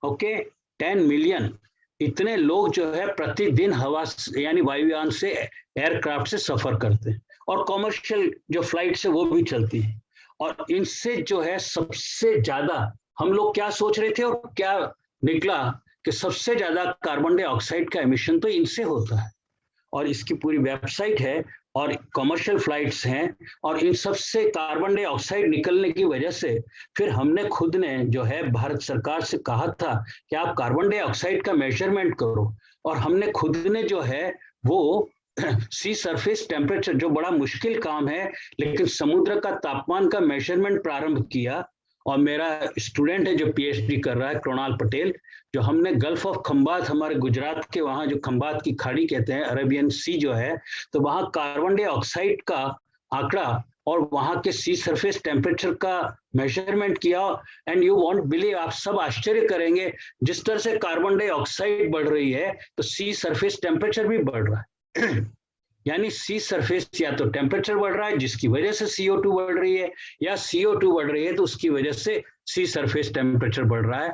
ओके, 10 मिलियन इतने लोग जो है प्रतिदिन हवा यानी वायुयान से, एयरक्राफ्ट से सफर करते हैं, और कॉमर्शियल जो फ्लाइट है वो भी चलती है। और इनसे जो है सबसे ज्यादा हम लोग क्या सोच रहे थे और क्या निकला कि सबसे ज्यादा कार्बन डाइऑक्साइड का एमिशन तो इनसे होता है। और इसकी पूरी वेबसाइट है और कमर्शियल फ्लाइट्स हैं, और इन सब से कार्बन डाइऑक्साइड निकलने की वजह से फिर हमने खुद ने जो है भारत सरकार से कहा था कि आप कार्बन डाइऑक्साइड का मेजरमेंट करो, और हमने खुद ने जो है वो सी सरफेस टेम्परेचर, जो बड़ा मुश्किल काम है, लेकिन समुद्र का तापमान का मेजरमेंट प्रारंभ किया। और मेरा स्टूडेंट है जो पीएचडी कर रहा है, कृणाल पटेल, जो हमने गल्फ ऑफ खंबात, हमारे गुजरात के वहाँ जो खंबात की खाड़ी कहते हैं, अरेबियन सी जो है, तो वहाँ कार्बन डाइऑक्साइड का आंकड़ा और वहाँ के सी सरफेस टेम्परेचर का मेजरमेंट किया। एंड यू वॉन्ट बिलीव, आप सब आश्चर्य करेंगे, जिस तरह से कार्बन डाइऑक्साइड बढ़ रही है तो सी सरफेस टेम्परेचर भी बढ़ रहा है। यानी सी सरफेस या तो टेम्परेचर बढ़ रहा है जिसकी वजह से CO2 बढ़ रही है, या CO2 बढ़ रही है तो उसकी वजह से सी सरफेस टेम्परेचर बढ़ रहा है।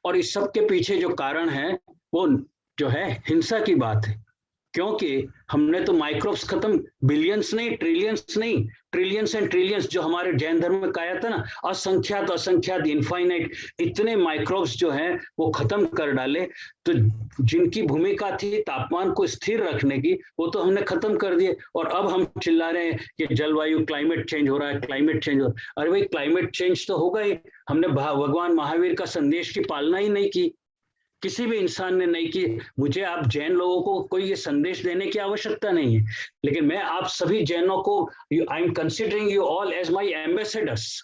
और इस सब के पीछे जो कारण है वो जो है हिंसा की बात है, क्योंकि हमने तो माइक्रोब्स खत्म, बिलियंस नहीं, ट्रिलियंस नहीं, ट्रिलियंस एंड ट्रिलियंस, जो हमारे जैन धर्म में कहा जाता है ना, असंख्यात इनफाइनाइट, इतने माइक्रोब्स जो हैं वो खत्म कर डाले। तो जिनकी भूमिका थी तापमान को स्थिर रखने की, वो तो हमने खत्म कर दिए। और अब हम चिल्ला रहे हैं कि जलवायु, क्लाइमेट चेंज हो रहा है, क्लाइमेट चेंज हो रहा है। अरे भाई, क्लाइमेट चेंज तो होगा ही। हमने भगवान महावीर का संदेश की पालना ही नहीं की, किसी भी इंसान ने नहीं की। मुझे आप जैन लोगों को कोई ये संदेश देने की आवश्यकता नहीं है, लेकिन मैं आप सभी जैनों को, I am considering you all as my ambassadors,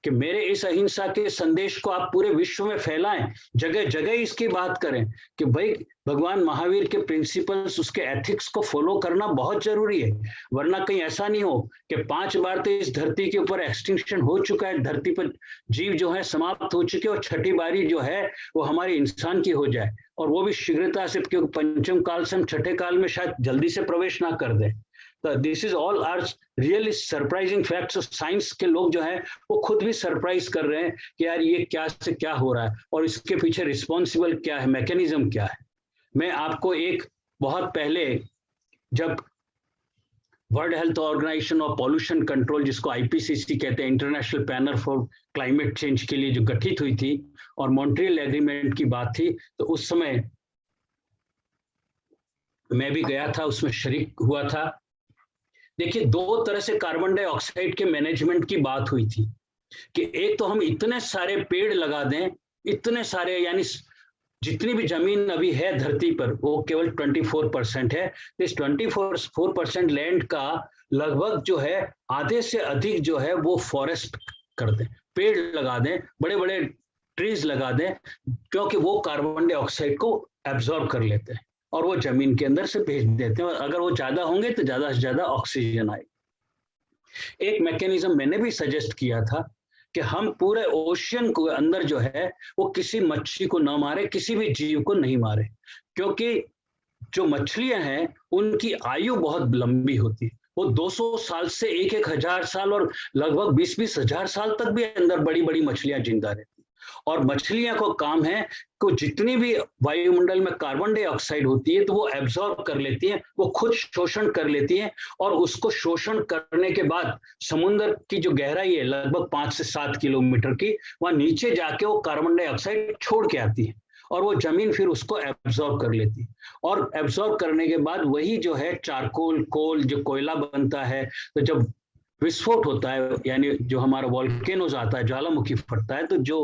कि मेरे इस अहिंसा के संदेश को आप पूरे विश्व में फैलाएं, जगह जगह इसकी बात करें कि भाई भगवान महावीर के प्रिंसिपल्स, उसके एथिक्स को फॉलो करना बहुत जरूरी है। वरना कहीं ऐसा नहीं हो कि 5 बार तो इस धरती के ऊपर एक्सटिंक्शन हो चुका है, धरती पर जीव जो है समाप्त हो चुके, और छठी बारी जो है वो हमारे इंसान की हो जाए, और वो भी शीघ्रता से, क्योंकि पंचम काल से हम छठे काल में शायद जल्दी से प्रवेश ना कर दें। तो this is all are really surprising facts. Science के लोग जो हैं वो खुद भी सरप्राइज कर रहे हैं कि यार ये क्या से क्या हो रहा है, और इसके पीछे रिस्पॉन्सिबल क्या है, मैकेनिज्म क्या है। मैं आपको एक बहुत पहले, जब world health organization of pollution control, जिसको IPCC कहते हैं, international panel for climate change के लिए जो गठित हुई थी, और मॉन्ट्रियल एग्रीमेंट की बात थी, तो उस समय मैं भी गया था, उसमें शरीक हुआ था। देखिए, 2 तरह से कार्बन डाइऑक्साइड के मैनेजमेंट की बात हुई थी कि एक तो हम इतने सारे पेड़ लगा दें, इतने सारे, यानी जितनी भी जमीन अभी है धरती पर वो केवल 24% है। इस 24% लैंड का लगभग जो है आधे से अधिक जो है वो फॉरेस्ट कर दें, पेड़ लगा दें, बड़े बड़े ट्रीज लगा दें, क्योंकि वो कार्बन डाइऑक्साइड को एब्जॉर्ब कर लेते हैं और वो जमीन के अंदर से भेज देते हैं, और अगर वो ज्यादा होंगे तो ज्यादा से ज्यादा ऑक्सीजन आएगी। एक मैकेनिज्म मैंने भी सजेस्ट किया था कि हम पूरे ओशियन के अंदर जो है वो किसी मच्छी को न मारे, किसी भी जीव को नहीं मारे, क्योंकि जो मछलियां हैं उनकी आयु बहुत लंबी होती है। वो 200 साल से 1,000 साल और लगभग 20-20 हजार साल तक भी अंदर बड़ी बड़ी मछलियां जिंदा रहती। और मछलियां को काम है कि जितनी भी वायुमंडल में कार्बन डाइऑक्साइड होती है तो वो एब्जॉर्ब कर लेती हैं, वो खुद शोषण कर लेती हैं, और उसको शोषण करने के बाद समुद्र की जो गहराई है लगभग 5 से 7 किलोमीटर की, वहां नीचे जाके वो कार्बन डाइऑक्साइड छोड़ के आती है, और वो जमीन फिर उसको एब्जॉर्ब कर लेती है। और एब्जॉर्ब करने के बाद वही जो है चारकोल, कोल, जो कोयला बनता है, तो जब विस्फोट होता है, यानी जो हमारा वॉल्केनोज आता है, ज्वालामुखी फटता है, तो जो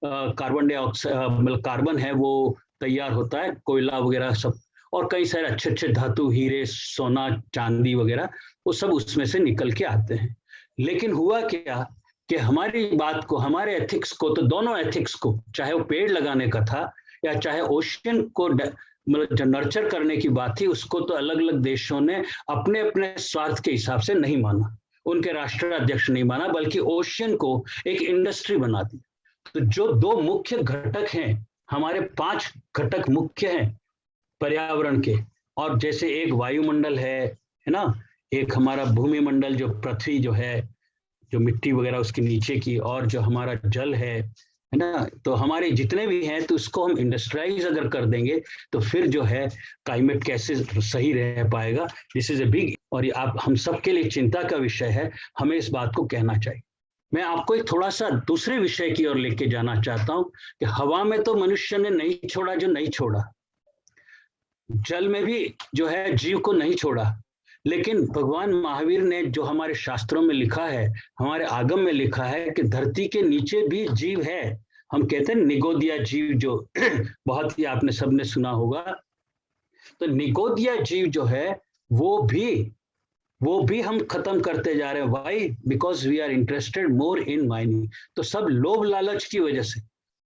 कार्बन डाइऑक्साइड मतलब कार्बन है वो तैयार होता है, कोयला वगैरह सब, और कई सारे अच्छे अच्छे धातु, हीरे, सोना, चांदी वगैरह, वो सब उसमें से निकल के आते हैं। लेकिन हुआ क्या कि हमारी बात को, हमारे एथिक्स को, तो दोनों एथिक्स को, चाहे वो पेड़ लगाने का था या चाहे ओशियन को मतलब जो नर्चर करने की बात थी, उसको तो अलग अलग देशों ने अपने अपने स्वार्थ के हिसाब से नहीं माना, उनके राष्ट्राध्यक्ष नहीं माना, बल्कि ओशियन को एक इंडस्ट्री बना दी। तो जो 2 मुख्य घटक हैं हमारे 5 घटक मुख्य हैं पर्यावरण के, और जैसे एक वायुमंडल है ना, एक हमारा भूमि मंडल जो पृथ्वी जो है, जो मिट्टी वगैरह उसके नीचे की, और जो हमारा जल है ना, तो हमारे जितने भी हैं, तो उसको हम इंडस्ट्रियलाइज अगर कर देंगे तो फिर जो है क्लाइमेट कैसे सही रह पाएगा। दिस इज ए बिग, और ये आप हम सबके लिए चिंता का विषय है, हमें इस बात को कहना चाहिए। मैं आपको एक थोड़ा सा दूसरे विषय की ओर लेके जाना चाहता हूं कि हवा में तो मनुष्य ने नहीं छोड़ा जो नहीं छोड़ा, जल में भी जो है जीव को नहीं छोड़ा, लेकिन भगवान महावीर ने जो हमारे शास्त्रों में लिखा है, हमारे आगम में लिखा है कि धरती के नीचे भी जीव है। हम कहते हैं निगोदिया जीव, जो बहुत ही आपने सबने सुना होगा। तो निगोदिया जीव जो है वो भी हम खत्म करते जा रहे हैं। Why? Because we are interested more in mining. तो सब लोभ लालच की वजह से,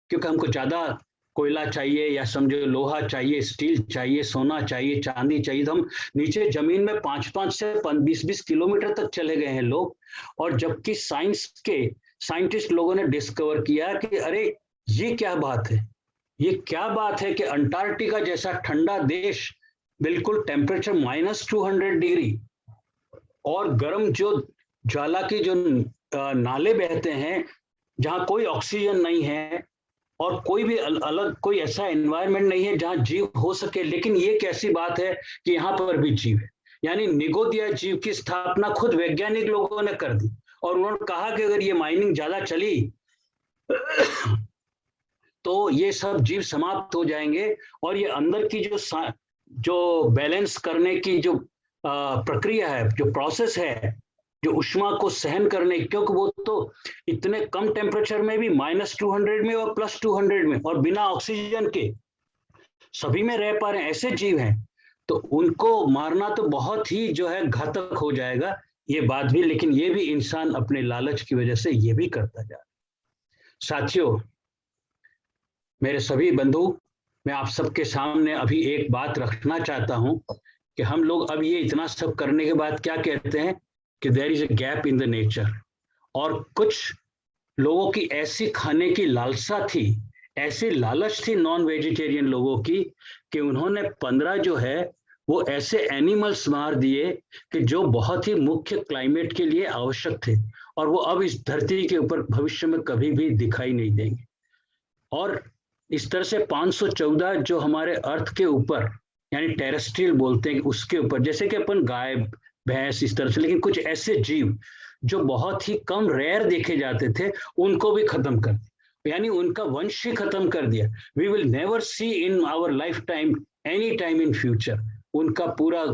क्योंकि हमको ज्यादा कोयला चाहिए, या समझो लोहा चाहिए, स्टील चाहिए, सोना चाहिए, चांदी चाहिए, तो हम नीचे जमीन में 5-5 से 20-20 किलोमीटर तक चले गए हैं लोग। और जबकि साइंस के साइंटिस्ट लोगों ने डिस्कवर किया कि अरे ये क्या बात है, ये क्या बात है कि अंटार्कटिका जैसा ठंडा देश, बिल्कुल टेम्परेचर -200 डिग्री, और गर्म जो ज्वाला की जो नाले बहते हैं, जहाँ कोई ऑक्सीजन नहीं है और कोई भी अलग कोई ऐसा एनवायरनमेंट नहीं है जहाँ जीव हो सके, लेकिन ये कैसी बात है कि यहाँ पर भी जीव है। यानी निगोदिया जीव की स्थापना खुद वैज्ञानिक लोगों ने कर दी, और उन्होंने कहा कि अगर ये माइनिंग ज्यादा चली तो ये सब जीव समाप्त हो जाएंगे, और ये अंदर की जो बैलेंस करने की जो प्रक्रिया है, जो प्रोसेस है, जो उष्मा को सहन करने, क्योंकि वो तो इतने कम टेम्परेचर में भी -200 में और +200 में और बिना ऑक्सीजन के सभी में रह पा रहे हैं, ऐसे जीव हैं, तो उनको मारना तो बहुत ही जो है घातक हो जाएगा, ये बात भी। लेकिन ये भी इंसान अपने लालच की वजह से ये भी करता जा रहा है। साथियों, मेरे सभी बंधु, मैं आप सबके सामने अभी एक बात रखना चाहता हूं कि हम लोग अब ये इतना सब करने के बाद क्या कहते हैं कि there is a gap in the nature. और कुछ लोगों की ऐसी खाने की लालसा थी, ऐसी लालच थी नॉन वेजिटेरियन लोगों की, कि उन्होंने 15 जो है वो ऐसे एनिमल्स मार दिए कि जो बहुत ही मुख्य क्लाइमेट के लिए आवश्यक थे, और वो अब इस धरती के ऊपर भविष्य में कभी भी दिखाई नहीं देंगे। और इस तरह से 514 जो हमारे अर्थ के ऊपर, यानी टेरेस्ट्रियल बोलते हैं, उसके ऊपर, जैसे कि अपन गाय भैंस इस तरह से, लेकिन कुछ ऐसे जीव जो बहुत ही कम रेयर देखे जाते थे, उनको भी खत्म कर दिया, यानी उनका वंश ही खत्म कर दिया। We will never see in our life time any time in future, उनका पूरा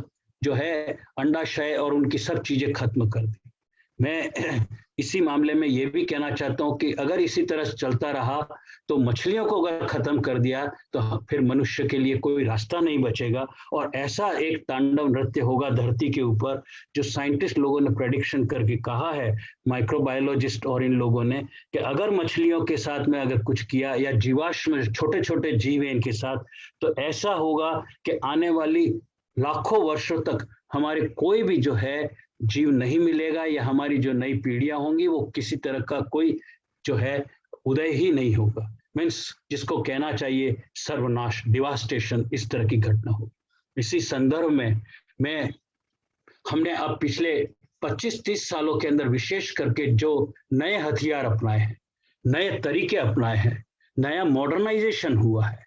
जो है अंडाशय और उनकी सब चीजें खत्म कर दी। मैं इसी मामले में ये भी कहना चाहता हूँ कि अगर इसी तरह चलता रहा तो मछलियों को अगर खत्म कर दिया तो फिर मनुष्य के लिए कोई रास्ता नहीं बचेगा, और ऐसा एक तांडव नृत्य होगा धरती के ऊपर, जो साइंटिस्ट लोगों ने प्रेडिक्शन करके कहा है, माइक्रोबायोलॉजिस्ट और इन लोगों ने, कि अगर मछलियों के साथ में अगर कुछ किया, या जीवाश्म छोटे छोटे जीव हैं इनके साथ, तो ऐसा होगा कि आने वाली लाखों वर्षों तक हमारे कोई भी जो है जीव नहीं मिलेगा, या हमारी जो नई पीढ़ियां होंगी वो किसी तरह का कोई जो है उदय ही नहीं होगा। मीन्स जिसको कहना चाहिए सर्वनाश, डिवास्टेशन, इस तरह की घटना हो। इसी संदर्भ में हमने अब पिछले 25-30 सालों के अंदर विशेष करके जो नए हथियार अपनाए हैं, नए तरीके अपनाए हैं, नया मॉडर्नाइजेशन हुआ है,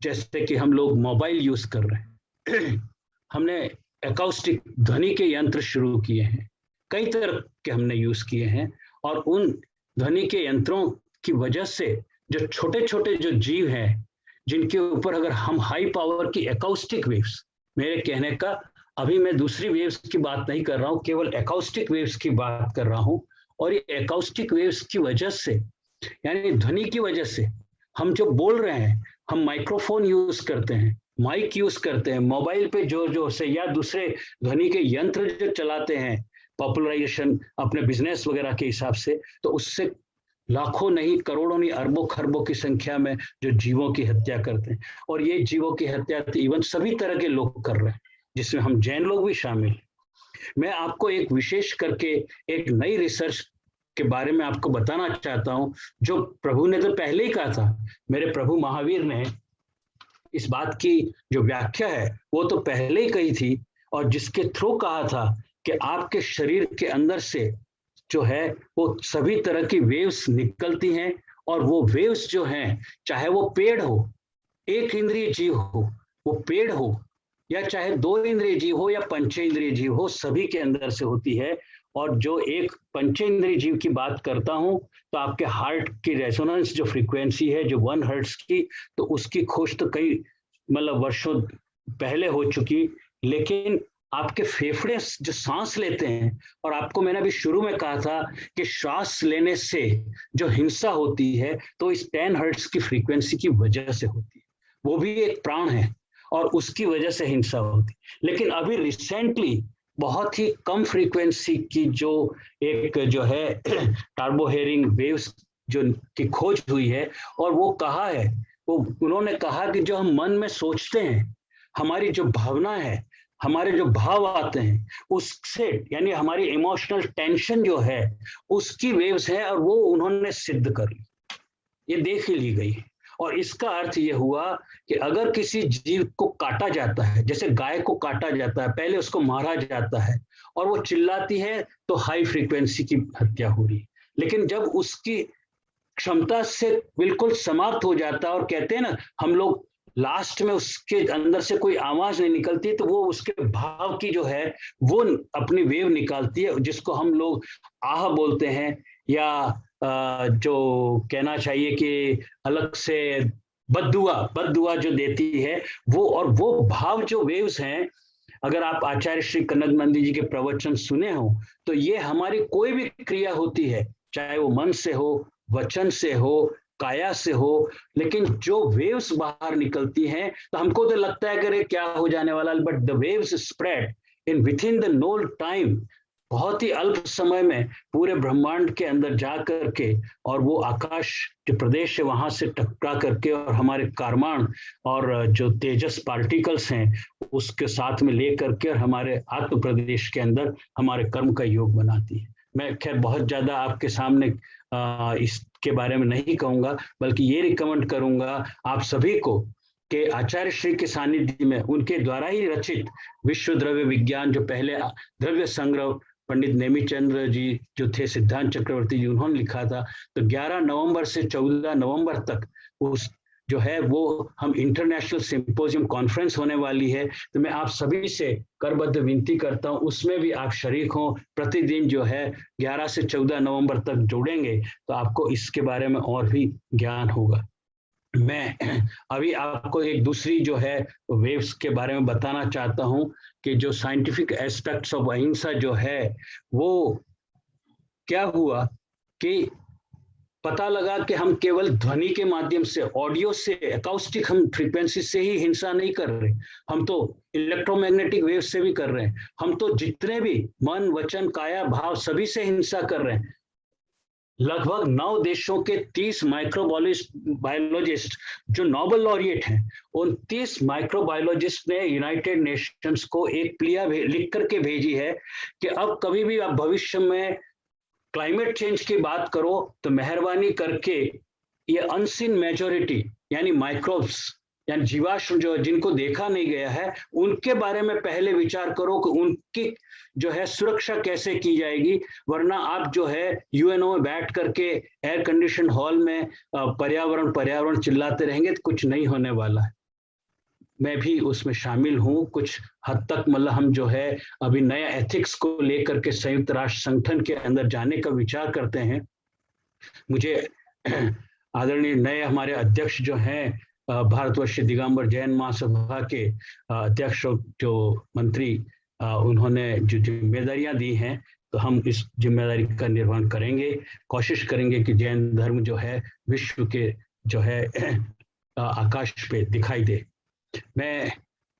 जैसे कि हम लोग मोबाइल यूज कर रहे हैं, हमने एकॉस्टिक ध्वनि के यंत्र शुरू किए हैं, कई तरह के हमने यूज किए हैं, और उन ध्वनि के यंत्रों की वजह से जो छोटे छोटे जो जीव हैं, जिनके ऊपर अगर हम हाई पावर की एकॉस्टिक वेव्स, मेरे कहने का अभी मैं दूसरी वेव्स की बात नहीं कर रहा हूँ, केवल एकॉस्टिक वेव्स की बात कर रहा हूँ, और ये एकॉस्टिक वेव्स की वजह से, यानी ध्वनि की वजह से, हम जो बोल रहे हैं, हम माइक्रोफोन यूज करते हैं, माइक यूज करते हैं, मोबाइल पे जो से, या दूसरे ध्वनि के यंत्र जो चलाते हैं पॉपुलराइजेशन अपने बिजनेस वगैरह के हिसाब से, तो उससे लाखों नहीं, करोड़ों नहीं, अरबों खरबों की संख्या में जो जीवों की हत्या करते हैं। और ये जीवों की हत्या इवन सभी तरह के लोग कर रहे हैं, जिसमें हम जैन लोग भी शामिल हैं। मैं आपको एक विशेष करके एक नई रिसर्च के बारे में आपको बताना चाहता हूं, जो प्रभु ने तो पहले ही कहा था। मेरे प्रभु महावीर ने इस बात की जो व्याख्या है वो तो पहले ही कही थी, और जिसके थ्रू कहा था कि आपके शरीर के अंदर से जो है वो सभी तरह की वेव्स निकलती हैं, और वो वेव्स जो हैं, चाहे वो पेड़ हो, एक इंद्रिय जीव हो, वो पेड़ हो, या चाहे 2 इंद्रिय जीव हो या पंचेंद्रिय जीव हो, सभी के अंदर से होती है। और जो एक पंचेंद्रिय जीव की बात करता हूं, तो आपके हार्ट की रेजोनेंस जो फ्रीक्वेंसी है, जो 1 हर्ट्ज की, तो उसकी खोज तो कई मतलब वर्षों पहले हो चुकी, लेकिन आपके फेफड़े जो सांस लेते हैं, और आपको मैंने अभी शुरू में कहा था कि श्वास लेने से जो हिंसा होती है, तो इस 10 हर्ट्ज की फ्रीक्वेंसी की वजह से होती है। वो भी एक प्राण है और उसकी वजह से हिंसा होती। लेकिन अभी रिसेंटली बहुत ही कम फ्रीक्वेंसी की जो एक जो है टार्बोहेरिंग वेव्स जो की खोज हुई है, और वो कहा है, वो उन्होंने कहा कि जो हम मन में सोचते हैं, हमारी जो भावना है, हमारे जो भाव आते हैं, उससे यानी हमारी इमोशनल टेंशन जो है उसकी वेव्स है, और वो उन्होंने सिद्ध कर ली, ये देख ही ली गई। और इसका अर्थ ये हुआ कि अगर किसी जीव को काटा जाता है, जैसे गाय को काटा जाता है, पहले उसको मारा जाता है और वो चिल्लाती है, तो हाई फ्रीक्वेंसी की हत्या हो रही। लेकिन जब उसकी क्षमता से बिल्कुल समाप्त हो जाता है, और कहते हैं ना हम लोग लास्ट में उसके अंदर से कोई आवाज नहीं निकलती, तो वो उसके भाव की जो है वो अपनी वेव निकालती है, जिसको हम लोग आह बोलते हैं, या जो कहना चाहिए कि अलग से बद्दुआ जो देती है वो। और वो भाव जो वेव्स हैं, अगर आप आचार्य श्री कनकनंदी जी के प्रवचन सुने हो, तो ये हमारी कोई भी क्रिया होती है, चाहे वो मन से हो, वचन से हो, काया से हो, लेकिन जो वेव्स बाहर निकलती हैं, तो हमको तो लगता है कि क्या हो जाने वाला, but the waves spread in within the no time, बहुत ही अल्प समय में पूरे ब्रह्मांड के अंदर जा करके, और वो आकाश जो प्रदेश है वहां से टकरा करके, और हमारे कारमान और जो तेजस पार्टिकल्स हैं उसके साथ में ले करके, और हमारे आत्म प्रदेश के अंदर हमारे कर्म का योग बनाती है। मैं खैर बहुत ज्यादा आपके सामने इसके बारे में नहीं कहूंगा, बल्कि ये रिकमेंड करूंगा आप सभी को कि आचार्य श्री के सानिध्य में उनके द्वारा ही रचित विश्व द्रव्य विज्ञान, जो पहले द्रव्य संग्रह पंडित नेमिचंद्र जी जो थे, सिद्धांत चक्रवर्ती जी, उन्होंने लिखा था, तो 11 नवंबर से 14 नवंबर तक उस जो है वो हम इंटरनेशनल सिंपोजियम कॉन्फ्रेंस होने वाली है। तो मैं आप सभी से करबद्ध विनती करता हूं, उसमें भी आप शरीक हों। प्रतिदिन जो है 11 से 14 नवंबर तक जुड़ेंगे तो आपको इसके बारे में और भी ज्ञान होगा। मैं अभी आपको एक दूसरी जो है वेव्स के बारे में बताना चाहता हूं कि जो साइंटिफिक एस्पेक्ट्स ऑफ अहिंसा जो है, वो क्या हुआ कि पता लगा कि हम केवल ध्वनि के माध्यम से, ऑडियो से, अकाउस्टिक हम फ्रीक्वेंसी से ही हिंसा नहीं कर रहे, हम तो इलेक्ट्रोमैग्नेटिक वेव से भी कर रहे हैं। हम तो जितने भी मन, वचन, काया, भाव सभी से हिंसा कर रहे हैं। लगभग 9 देशों के 30 माइक्रोबायोलॉजिस्ट जो नोबेल लॉरिएट हैं, उन 30 माइक्रोबायोलॉजिस्ट ने यूनाइटेड नेशंस को एक प्लिया लिख करके भेजी है कि अब कभी भी आप भविष्य में क्लाइमेट चेंज की बात करो तो मेहरबानी करके ये अनसीन मेजॉरिटी यानी माइक्रोब्स यानी जीवाश्म जो जिनको देखा नहीं गया है, उनके बारे में पहले विचार करो कि उनकी जो है सुरक्षा कैसे की जाएगी। वरना आप जो है यूएनओ में बैठ करके एयर कंडीशन हॉल में पर्यावरण चिल्लाते रहेंगे तो कुछ नहीं होने वाला है। मैं भी उसमें शामिल हूँ कुछ हद तक। मतलब हम जो है अभी नया एथिक्स को लेकर के संयुक्त राष्ट्र संगठन के अंदर जाने का विचार करते हैं। मुझे आदरणीय नए हमारे अध्यक्ष जो हैं भारतवर्षीय दिगंबर जैन महासभा के अध्यक्ष जो मंत्री, उन्होंने जो जिम्मेदारियां दी हैं, तो हम इस जिम्मेदारी का निर्वहन करेंगे। कोशिश करेंगे कि जैन धर्म जो है विश्व के जो है आकाश पे दिखाई दे। मैं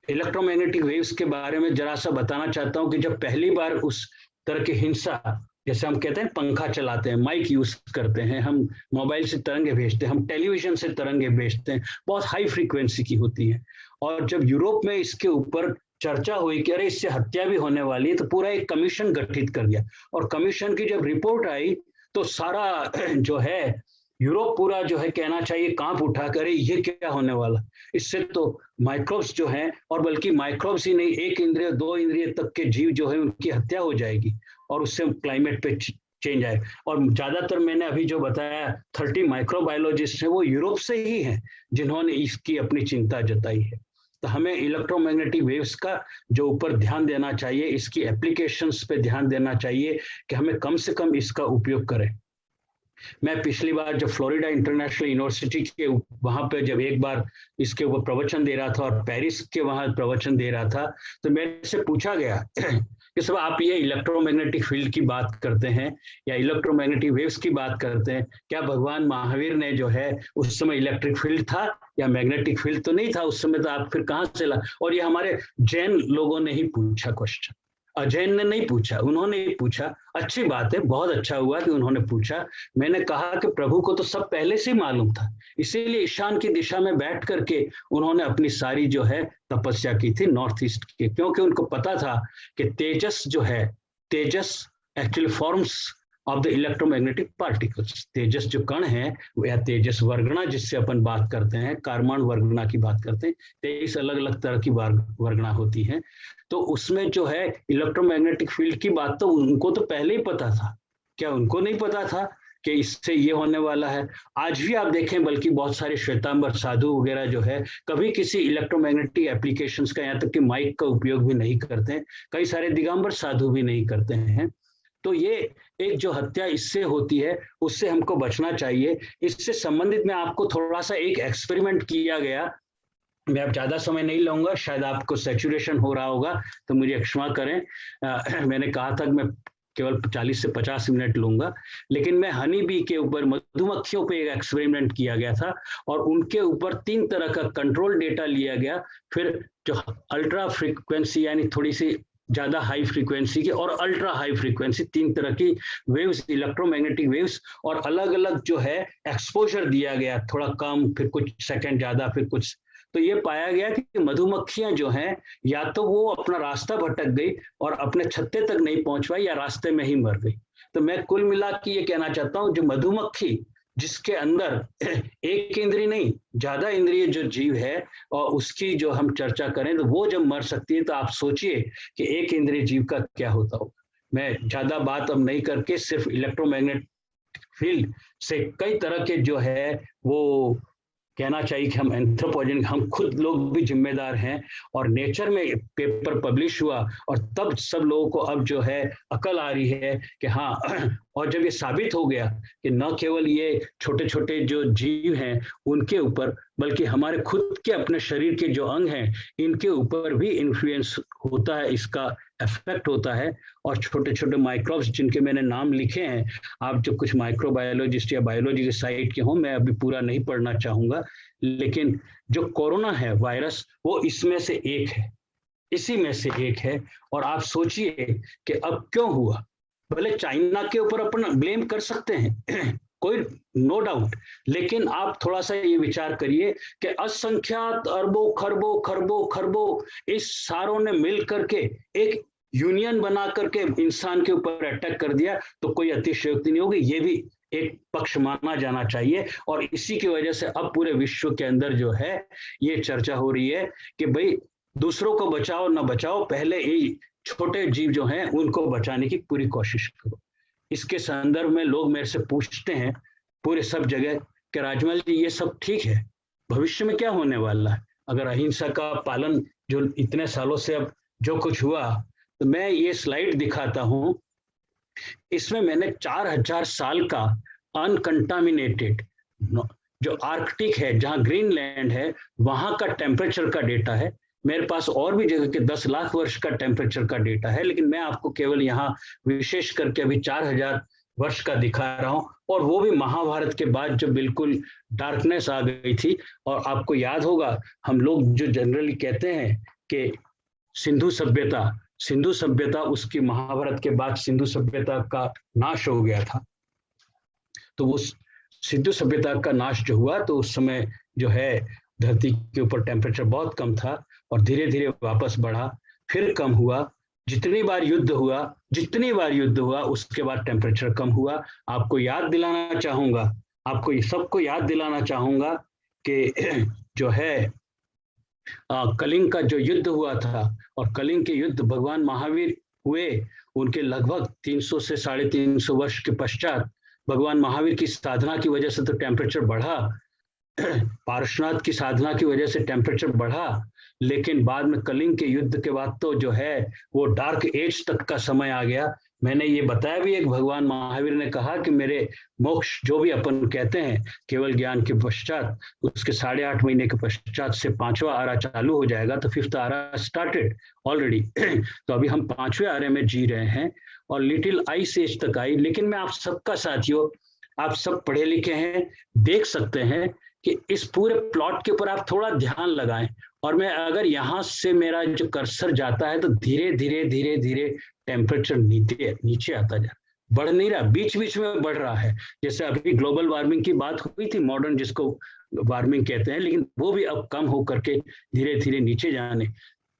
इलेक्ट्रोमैग्नेटिक वेव्स के बारे में जरा सा बताना चाहता हूं कि जब पहली बार उस तरह की हिंसा, जैसे हम कहते हैं पंखा चलाते हैं, माइक यूज करते हैं, हम मोबाइल से तरंगे भेजते हैं, हम टेलीविजन से तरंगे भेजते हैं, बहुत हाई फ्रीक्वेंसी की होती है। और जब यूरोप में इसके ऊपर चर्चा हुई कि अरे इससे हत्या भी होने वाली है, तो पूरा एक कमीशन गठित कर दिया। और कमीशन की जब रिपोर्ट आई तो सारा जो है यूरोप पूरा जो है कहना चाहिए कांप उठा करे ये क्या होने वाला। इससे तो माइक्रोब्स जो हैं, और बल्कि माइक्रोब्स ही नहीं, 1 इंद्रिय 2 इंद्रिय तक के जीव जो है उनकी हत्या हो जाएगी और उससे क्लाइमेट पे चेंज आए। और ज्यादातर मैंने अभी जो बताया 30 माइक्रोबायोलॉजिस्ट हैं वो यूरोप से ही हैं जिन्होंने इसकी अपनी चिंता जताई है। तो हमें इलेक्ट्रोमैग्नेटिक वेव्स का जो ऊपर ध्यान देना चाहिए, इसकी एप्लीकेशंस पे ध्यान देना चाहिए कि हमें कम से कम इसका उपयोग करें। मैं पिछली बार जब फ्लोरिडा इंटरनेशनल यूनिवर्सिटी के वहां पे जब एक बार इसके ऊपर प्रवचन दे रहा था और पेरिस के वहां प्रवचन दे रहा था, तो मेरे से पूछा गया कि सब आप ये इलेक्ट्रोमैग्नेटिक फील्ड की बात करते हैं या इलेक्ट्रोमैग्नेटिक वेव्स की बात करते हैं, क्या भगवान महावीर ने जो है उस समय इलेक्ट्रिक फील्ड था या मैग्नेटिक फील्ड तो नहीं था उस समय, तो आप फिर कहाँ से ला। और ये हमारे जैन लोगों ने ही पूछा क्वेश्चन, अजैन ने नहीं पूछा, उन्होंने ही पूछा। अच्छी बात है, बहुत अच्छा हुआ कि उन्होंने पूछा। मैंने कहा कि प्रभु को तो सब पहले से मालूम था, इसीलिए ईशान की दिशा में बैठ करके उन्होंने अपनी सारी जो है तपस्या की थी नॉर्थ ईस्ट की, क्योंकि उनको पता था कि तेजस जो है, तेजस actually forms of the electromagnetic particles. तेजस जो कण है या तेजस वर्गणा जिससे अपन बात करते हैं, कारमान वर्गणा की बात करते हैं, 23 अलग अलग तरह की वर्गणा होती हैं। तो उसमें जो है इलेक्ट्रोमैग्नेटिक फील्ड की बात तो उनको तो पहले ही पता था। क्या उनको नहीं पता था कि इससे ये होने वाला है? आज भी आप देखें, बल्कि बहुत सारे श्वेतांबर साधु वगैरह जो है कभी किसी इलेक्ट्रोमैग्नेटिक एप्लीकेशंस का, यहाँ तक कि माइक का उपयोग भी नहीं करते हैं। कई सारे दिगंबर साधु भी नहीं करते हैं। तो ये एक जो हत्या इससे होती है उससे हमको बचना चाहिए। इससे संबंधित में आपको थोड़ा सा एक एक्सपेरिमेंट किया गया, मैं अब ज्यादा समय नहीं लूंगा, शायद आपको सैचुरेशन हो रहा होगा तो मुझे क्षमा करें। मैंने कहा था कि मैं केवल 40 से 50 मिनट लूंगा, लेकिन मैं हनी बी के ऊपर, मधुमक्खियों पे एक एक्सपेरिमेंट किया गया था और उनके ऊपर 3 तरह का कंट्रोल डेटा लिया गया। फिर जो अल्ट्रा फ्रीक्वेंसी यानी थोड़ी सी ज्यादा हाई फ्रीक्वेंसी की और अल्ट्रा हाई फ्रीक्वेंसी, 3 तरह की वेव्स, इलेक्ट्रोमैग्नेटिक वेव्स, और अलग अलग जो है एक्सपोजर दिया गया, थोड़ा कम, फिर कुछ सेकंड ज्यादा, फिर कुछ। तो ये पाया गया कि मधुमक्खियां जो हैं या तो वो अपना रास्ता भटक गई और अपने छत्ते तक नहीं पहुंच पाई या रास्ते में ही मर गई। तो मैं कुल मिला के ये कहना चाहता हूं, जो मधुमक्खी जिसके अंदर एक इंद्रिय नहीं ज्यादा इंद्रिय जो जीव है और उसकी जो हम चर्चा करें तो वो जब मर सकती है तो आप सोचिए कि एक इंद्रिय जीव का क्या होता होगा। मैं ज्यादा बात अब नहीं करके सिर्फ इलेक्ट्रोमैग्नेटिक फील्ड से कई तरह के जो है वो कहना चाहिए कि हम एंथ्रोपोजेनिक, हम खुद लोग भी जिम्मेदार हैं। और नेचर में पेपर पब्लिश हुआ और तब सब लोगों को अब जो है अकल आ रही है कि हाँ, और जब ये साबित हो गया कि न केवल ये छोटे छोटे जो जीव हैं उनके ऊपर, बल्कि हमारे खुद के अपने शरीर के जो अंग हैं इनके ऊपर भी इन्फ्लुएंस होता है, इसका इफेक्ट होता है। और छोटे छोटे माइक्रोब्स जिनके मैंने नाम लिखे हैं, आप जो कुछ माइक्रोबायोलॉजिस्ट या बायोलॉजी के साइट के हों, मैं अभी पूरा नहीं पढ़ना चाहूंगा, लेकिन जो कोरोना है वायरस वो इसमें से एक है, इसी में से एक है। और आप सोचिए कि अब क्यों हुआ, भले चाइना के ऊपर अपन ब्लेम कर सकते हैं कोई नो डाउट, लेकिन आप थोड़ा सा ये विचार करिए कि असंख्यात अरबों खरबों खरबों खरबों इस सारों ने मिल करके एक यूनियन बना करके इंसान के ऊपर अटैक कर दिया, तो कोई अतिशयोक्ति नहीं होगी, ये भी एक पक्ष माना जाना चाहिए। और इसी की वजह से अब पूरे विश्व के अंदर जो है ये चर्चा हो रही है कि भाई दूसरों को बचाओ न बचाओ, पहले ये छोटे जीव जो हैं उनको बचाने की पूरी कोशिश करो। इसके संदर्भ में लोग मेरे से पूछते हैं पूरे सब जगह कि राजमल जी ये सब ठीक है, भविष्य में क्या होने वाला है अगर अहिंसा का पालन जो इतने सालों से अब जो कुछ हुआ। तो मैं ये स्लाइड दिखाता हूं, इसमें मैंने 4000 साल का अनकंटामिनेटेड जो आर्कटिक है, जहां ग्रीनलैंड है, वहां का टेम्परेचर का डेटा है। मेरे पास और भी जगह के 10 लाख वर्ष का टेम्परेचर का डेटा है, लेकिन मैं आपको केवल यहाँ विशेष करके अभी 4000 वर्ष का दिखा रहा हूँ, और वो भी महाभारत के बाद जब बिल्कुल डार्कनेस आ गई थी। और आपको याद होगा हम लोग जो जनरली कहते हैं कि सिंधु सभ्यता उसकी महाभारत के बाद सिंधु सभ्यता का नाश हो गया था। तो वो सिंधु सभ्यता का नाश जो हुआ तो उस समय जो है धरती के ऊपर टेम्परेचर बहुत कम था और धीरे धीरे वापस बढ़ा, फिर कम हुआ। जितनी बार युद्ध हुआ जितनी बार युद्ध हुआ उसके बाद टेम्परेचर कम हुआ। आपको याद दिलाना चाहूंगा, आपको सबको याद दिलाना चाहूंगा कि जो है कलिंग का जो युद्ध हुआ था, और कलिंग के युद्ध भगवान महावीर हुए, उनके लगभग 300 से 350 वर्ष के पश्चात भगवान महावीर की साधना की वजह से तो टेम्परेचर बढ़ा, पार्श्वनाथ की साधना की वजह से टेम्परेचर बढ़ा, लेकिन बाद में कलिंग के युद्ध के बाद तो जो है वो डार्क एज तक का समय आ गया। मैंने ये बताया भी, एक भगवान महावीर ने कहा कि मेरे मोक्ष जो भी अपन कहते हैं केवल ज्ञान के पश्चात, उसके 8.5 महीने के पश्चात से 5वां आरा चालू हो जाएगा, तो 5th आरा स्टार्टेड ऑलरेडी। तो अभी हम 5वें आरे में जी रहे हैं और लिटिल आइस एज तक आई। लेकिन मैं आप सबका साथियों, आप सब पढ़े लिखे हैं, देख सकते हैं कि इस पूरे प्लॉट के ऊपर आप थोड़ा ध्यान लगाएं। और मैं अगर यहाँ से मेरा जो कर्सर जाता है तो धीरे धीरे धीरे धीरे टेम्परेचर नीचे आता जा, बढ़ नहीं रहा, बीच बीच में बढ़ रहा है। जैसे अभी ग्लोबल वार्मिंग की बात हुई थी, मॉडर्न जिसको वार्मिंग कहते हैं, लेकिन वो भी अब कम हो करके धीरे धीरे नीचे जाने।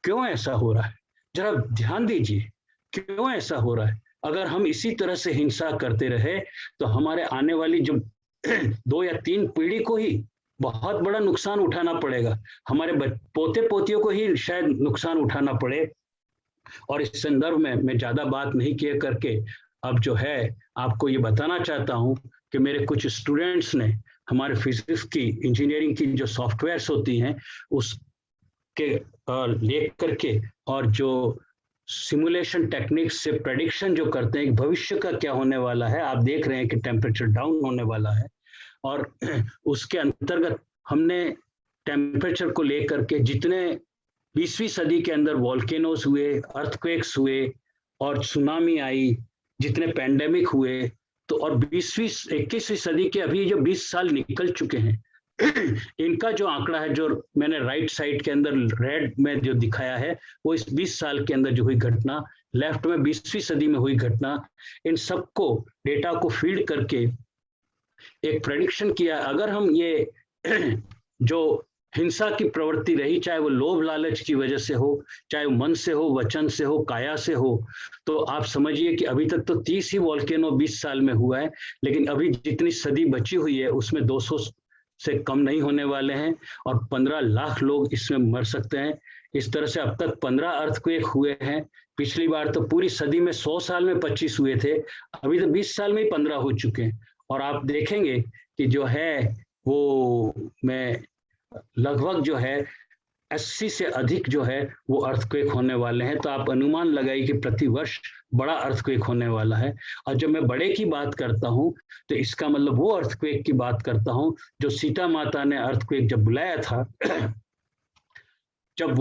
क्यों ऐसा हो रहा है, जरा ध्यान दीजिए, क्यों ऐसा हो रहा है। अगर हम इसी तरह से हिंसा करते रहे तो हमारे आने वाली जो 2 या 3 पीढ़ी को ही बहुत बड़ा नुकसान उठाना पड़ेगा, हमारे पोते पोतियों को ही शायद नुकसान उठाना पड़े। और इस संदर्भ में मैं ज्यादा बात नहीं किए करके अब जो है आपको ये बताना चाहता हूँ कि मेरे कुछ स्टूडेंट्स ने हमारे फिजिक्स की, इंजीनियरिंग की जो सॉफ्टवेयर्स होती हैं उसके लेकर के, और जो सिमुलेशन टेक्निक्स से प्रेडिक्शन जो करते हैं भविष्य का क्या होने वाला है। आप देख रहे हैं कि टेम्परेचर डाउन होने वाला है, और उसके अंतर्गत हमने टेम्परेचर को लेकर के जितने 20वीं सदी के अंदर वॉल्केनोस हुए, अर्थक्वेक्स हुए और सुनामी आई, जितने पैंडेमिक हुए, तो और 21वीं सदी के अभी जो 20 साल निकल चुके हैं, इनका जो आंकड़ा है, जो मैंने राइट साइड के अंदर रेड में जो दिखाया है, वो इस 20 साल के अंदर जो हुई घटना, लेफ्ट में 20वीं सदी में हुई घटना, इन सबको डेटा को फीड करके एक प्रेडिक्शन किया। अगर हम ये जो हिंसा की प्रवृत्ति रही, चाहे वो लोभ लालच की वजह से हो, चाहे वो मन से हो, वचन से हो, काया से हो, तो आप समझिए कि अभी तक तो 30 ही वॉल्केनो 20 साल में हुआ है, लेकिन अभी जितनी सदी बची हुई है उसमें 200 से कम नहीं होने वाले हैं, और 15 लाख लोग इसमें मर सकते हैं। इस तरह से अब तक 15 अर्थक्वेक हुए हैं। पिछली बार तो पूरी सदी में 100 साल में 25 हुए थे, अभी तो 20 साल में ही 15 हो चुके हैं। और आप देखेंगे कि जो है वो मैं लगभग जो है 80 से अधिक जो है वो अर्थक्वेक होने वाले हैं। तो आप अनुमान लगाइए कि प्रति वर्ष बड़ा अर्थक्वेक होने वाला है। और जब मैं बड़े की बात करता हूं तो इसका मतलब वो अर्थक्वेक की बात करता हूं जो सीता माता ने अर्थक्वेक जब बुलाया था, जब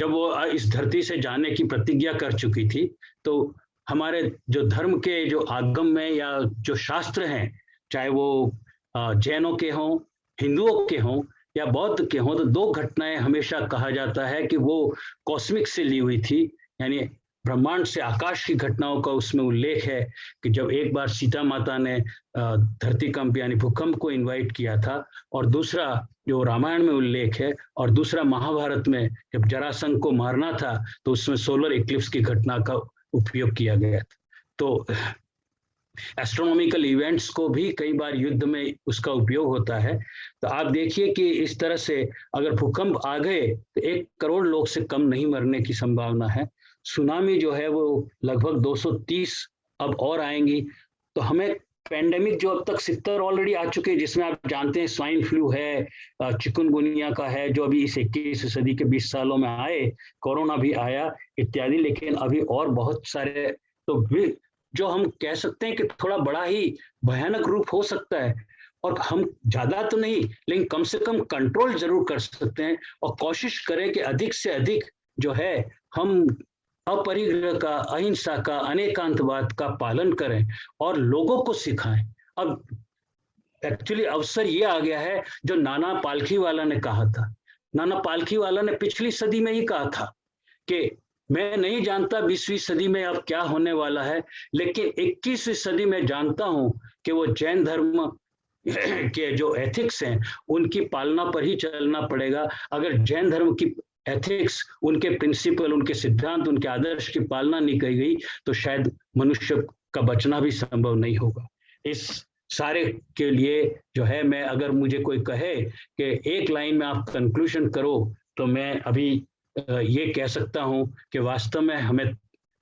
वो इस धरती से जाने की प्रतिज्ञा कर चुकी थी, तो हमारे जो धर्म के जो आगम में या जो शास्त्र हैं, चाहे वो जैनों के हों, हिंदुओं के हों या बौद्ध के हों, तो 2 घटनाएं हमेशा कहा जाता है कि वो कॉस्मिक से ली हुई थी, यानी ब्रह्मांड से, आकाश की घटनाओं का उसमें उल्लेख है कि जब एक बार सीता माता ने धरतीकंप यानी भूकंप को इनवाइट किया था, और दूसरा जो रामायण में उल्लेख है, और दूसरा महाभारत में जब जरासंध को मारना था तो उसमें सोलर इक्लिप्स की घटना का उपयोग किया गया था। तो एस्ट्रोनॉमिकल इवेंट्स को भी कई बार युद्ध में उसका उपयोग होता है। तो आप देखिए कि इस तरह से अगर भूकंप आ गए तो 1 करोड़ लोग से कम नहीं मरने की संभावना है। सुनामी जो है वो लगभग 230 अब और आएंगी। तो हमें पैंडेमिक जो अब तक 70 ऑलरेडी आ चुके हैं, जिसमें आप जानते हैं स्वाइन फ्लू है, चिकनगुनिया का है, जो अभी इस 21वीं सदी के 20 सालों में आए, कोरोना भी आया इत्यादि, लेकिन अभी और बहुत सारे, तो जो हम कह सकते हैं कि थोड़ा बड़ा ही भयानक रूप हो सकता है। और हम ज्यादा तो नहीं, लेकिन कम से कम कंट्रोल जरूर कर सकते हैं, और कोशिश करें कि अधिक से अधिक जो है हम अपरिग्रह का, अहिंसा का, अनेकांतवाद का पालन करें और लोगों को सिखाएं। अब एक्चुअली अवसर ये आ गया है जो नाना पालखी वाला ने कहा था। नाना पालखी वाला ने पिछली सदी में ही कहा था कि मैं नहीं जानता 20वीं सदी में अब क्या होने वाला है, लेकिन 21वीं सदी में जानता हूं कि वो जैन धर्म के जो एथिक्स हैं उनकी पालना पर ही चलना पड़ेगा। अगर जैन धर्म की एथिक्स, उनके प्रिंसिपल, उनके सिद्धांत, उनके आदर्श की पालना नहीं की गई तो शायद मनुष्य का बचना भी संभव नहीं होगा। इस सारे के लिए जो है, मैं अगर मुझे कोई कहे कि एक लाइन में आप कंक्लूजन करो, तो मैं अभी ये कह सकता हूं कि वास्तव में हमें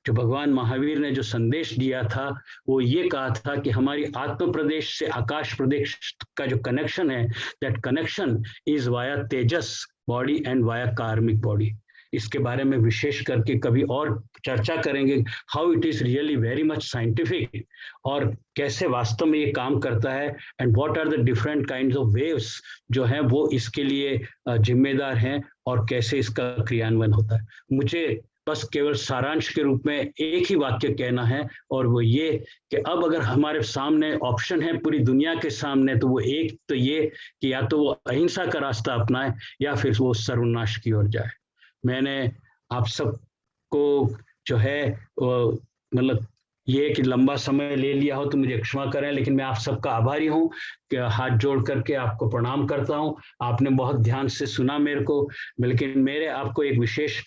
जो भगवान महावीर ने जो संदेश दिया था, वो ये कहा था कि हमारी आत्म प्रदेश से आकाश प्रदेश का जो कनेक्शन है, that connection is via tejas body and via karmic body. इसके बारे में विशेष करके कभी और चर्चा करेंगे, how it is really very much scientific, और कैसे वास्तव में ये काम करता है, and what are the different kinds of waves जो हैं वो इसके लिए जिम्मेदार हैं, और कैसे इसका क्रियान्वयन होता है। मुझे बस केवल सारांश के रूप में एक ही वाक्य कहना है, और वो ये कि अब अगर हमारे सामने ऑप्शन है पूरी दुनिया के सामने, तो वो एक तो ये कि या तो वो अहिंसा का रास्ता अपनाए या फिर वो सर्वनाश की ओर जाए। मैंने आप सबको जो है मतलब ये कि लंबा समय ले लिया हो तो मुझे क्षमा करें, लेकिन मैं आप सबका आभारी हूँ कि हाथ जोड़ करके आपको प्रणाम करता हूँ। आपने बहुत ध्यान से सुना मेरे को, लेकिन मेरे आपको एक विशेष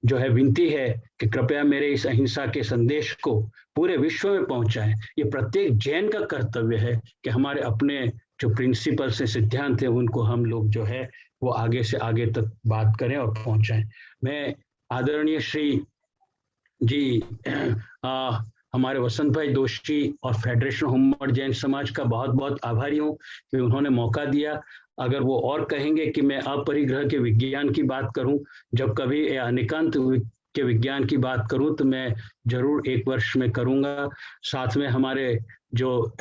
जो है विनती है कि कृपया मेरे इस अहिंसा के संदेश को पूरे विश्व में पहुंचाएं। ये प्रत्येक जैन का कर्तव्य है कि हमारे अपने जो प्रिंसिपल से सिद्धांत है उनको हम लोग जो है वो आगे से आगे तक बात करें और पहुंचाएं। मैं आदरणीय श्री जी हमारे वसंत भाई दोषी और फेडरेशन होमवर्ड जैन समाज का बहुत बहुत आभारी हूँ कि उन्होंने मौका दिया। अगर वो और कहेंगे कि मैं अपरिग्रह के विज्ञान की बात करूं, जब कभी अनिकांत के विज्ञान की बात करूं, तो मैं जरूर एक वर्ष में करूंगा। साथ में हमारे जो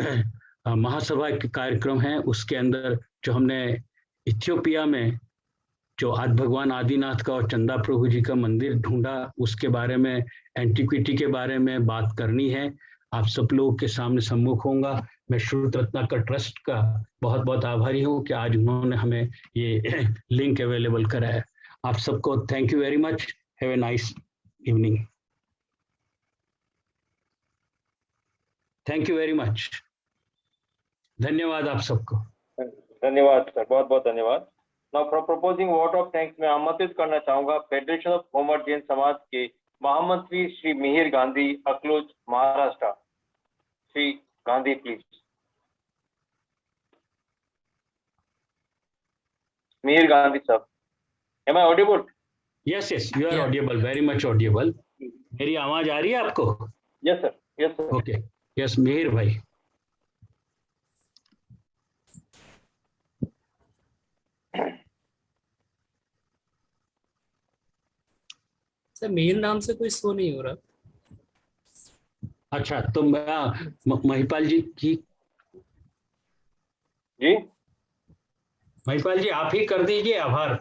महासभा के कार्यक्रम हैं उसके अंदर जो हमने इथियोपिया में जो आज भगवान आदिनाथ का और चंदा प्रभु जी का मंदिर ढूंढा, उसके बारे में, एंटिक्विटी के बारे में बात करनी है। आप सब लोगों के सामने सम्मुख होऊंगा। मैं श्रुत रत्नाकर ट्रस्ट का बहुत बहुत आभारी हूँ कि आज उन्होंने हमें ये लिंक अवेलेबल कराया। आप सबको thank you very much. Have a nice evening. Thank you very much. धन्यवाद आप सबको। धन्यवाद सर, बहुत बहुत धन्यवाद। Now for प्रोपोजिंग vote of thanks मैं आमंत्रित करना चाहूंगा फेडरेशन ऑफ होमवर्ड जैन समाज के महामंत्री श्री मिहिर गांधी, अकलूज, महाराष्ट्र। श्री गांधी प्लीज। मिहिर गांधी साहब, am I audible? Yes, yes, you are audible, very much audible. मेरी आवाज आ रही है आपको? Yes sir, yes sir. Okay, yes Mihir भाई। सर मिहिर नाम से कोई शो नहीं हो रहा। अच्छा, तो महिपाल जी की जी, महिपाल जी आप ही कर दीजिए। आभार।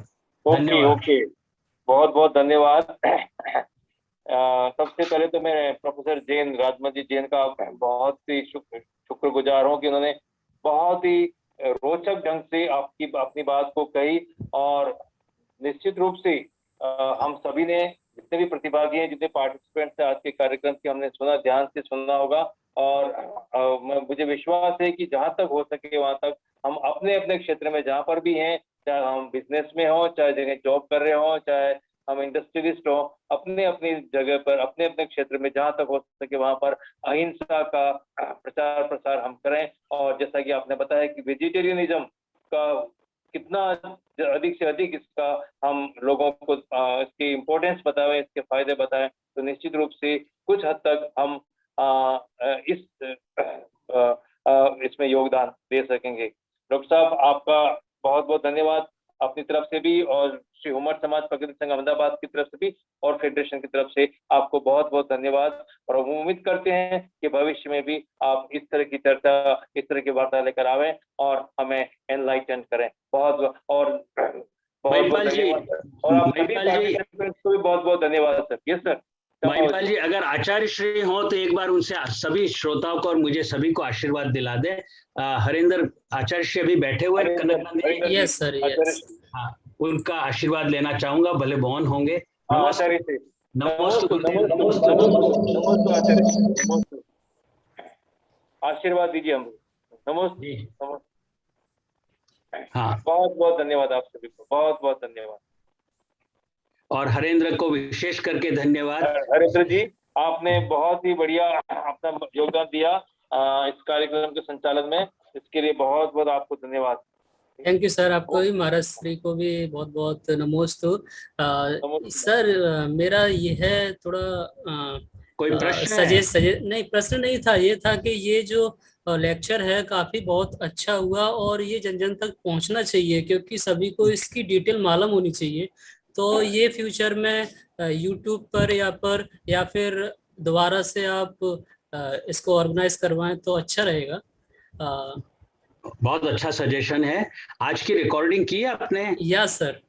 ओके ओके, बहुत बहुत धन्यवाद। सबसे पहले तो मैं प्रोफेसर जैन, राजमल जैन का बहुत ही शुक्रगुजार हूँ कि उन्होंने बहुत ही रोचक ढंग से अपनी बात को कही, और निश्चित रूप से हम सभी ने, जितने भी प्रतिभागी हैं, जितने पार्टिसिपेंट्स हैं आज के कार्यक्रम की, हमने सुना, ध्यान से सुनना होगा। और मुझे विश्वास है कि जहां तक हो सके वहां तक हम अपने अपने क्षेत्र में जहां पर भी हैं, चाहे हम बिजनेस में हो, चाहे जगह जॉब कर रहे हो, चाहे हम इंडस्ट्रियलिस्ट हो, अपने अपनी जगह पर, अपने अपने क्षेत्र में जहां तक हो सके वहां पर अहिंसा का प्रचार प्रसार हम करें। और जैसा कि आपने बताया कि वेजिटेरियनिज्म का कितना अधिक से अधिक इसका हम लोगों को इसकी इम्पोर्टेंस बताएं, इसके फायदे बताएं, तो निश्चित रूप से कुछ हद तक हम इसमें योगदान दे सकेंगे। डॉक्टर साहब, आपका बहुत बहुत धन्यवाद अपनी तरफ से भी, और श्री होमवर्ड समाज प्रगति संघ अहमदाबाद की तरफ से भी, और फेडरेशन की तरफ से आपको बहुत बहुत धन्यवाद। और हम उम्मीद करते हैं कि भविष्य में भी आप इस तरह की चर्चा, इस तरह की वार्ता लेकर आवें और हमें एनलाइटन करें। बहुत और बहुत धन्यवाद, और आप सभी पार्टिसिपेंट्स को भी बहुत बहुत धन्यवाद sir. Yes sir. Mahipal ji, अगर आचार्य श्री हो तो एक बार उनसे सभी श्रोताओं को और मुझे सभी को आशीर्वाद दिला दे। हरिंदर आचार्य श्री अभी बैठे हुए हैं। Yes sir, yes. हाँ, उनका आशीर्वाद लेना चाहूंगा, भले मौन होंगे। नमस्ते, आशीर्वाद दीजिए हम। नमस्ते। हाँ, बहुत बहुत धन्यवाद आप सभी को, बहुत बहुत धन्यवाद। और हरेंद्र को विशेष करके धन्यवाद। हरेंद्र जी, आपने बहुत ही बढ़िया अपना योगदान दिया इस कार्यक्रम के संचालन में, इसके लिए बहुत बहुत आपको धन्यवाद। थैंक यू सर, आपको भी, महाराज श्री को भी बहुत बहुत नमोस्तु। सर मेरा ये है थोड़ा कोई प्रश्न सजेस्ट नहीं, प्रश्न नहीं था, ये था कि ये जो लेक्चर है काफी बहुत अच्छा हुआ और ये जन जन तक पहुंचना चाहिए, क्योंकि सभी को इसकी डिटेल मालूम होनी चाहिए। तो ये फ्यूचर में यूट्यूब पर या फिर दोबारा से आप इसको ऑर्गेनाइज करवाएं तो अच्छा रहेगा। बहुत अच्छा सजेशन है। आज की रिकॉर्डिंग की है आपने? यस सर,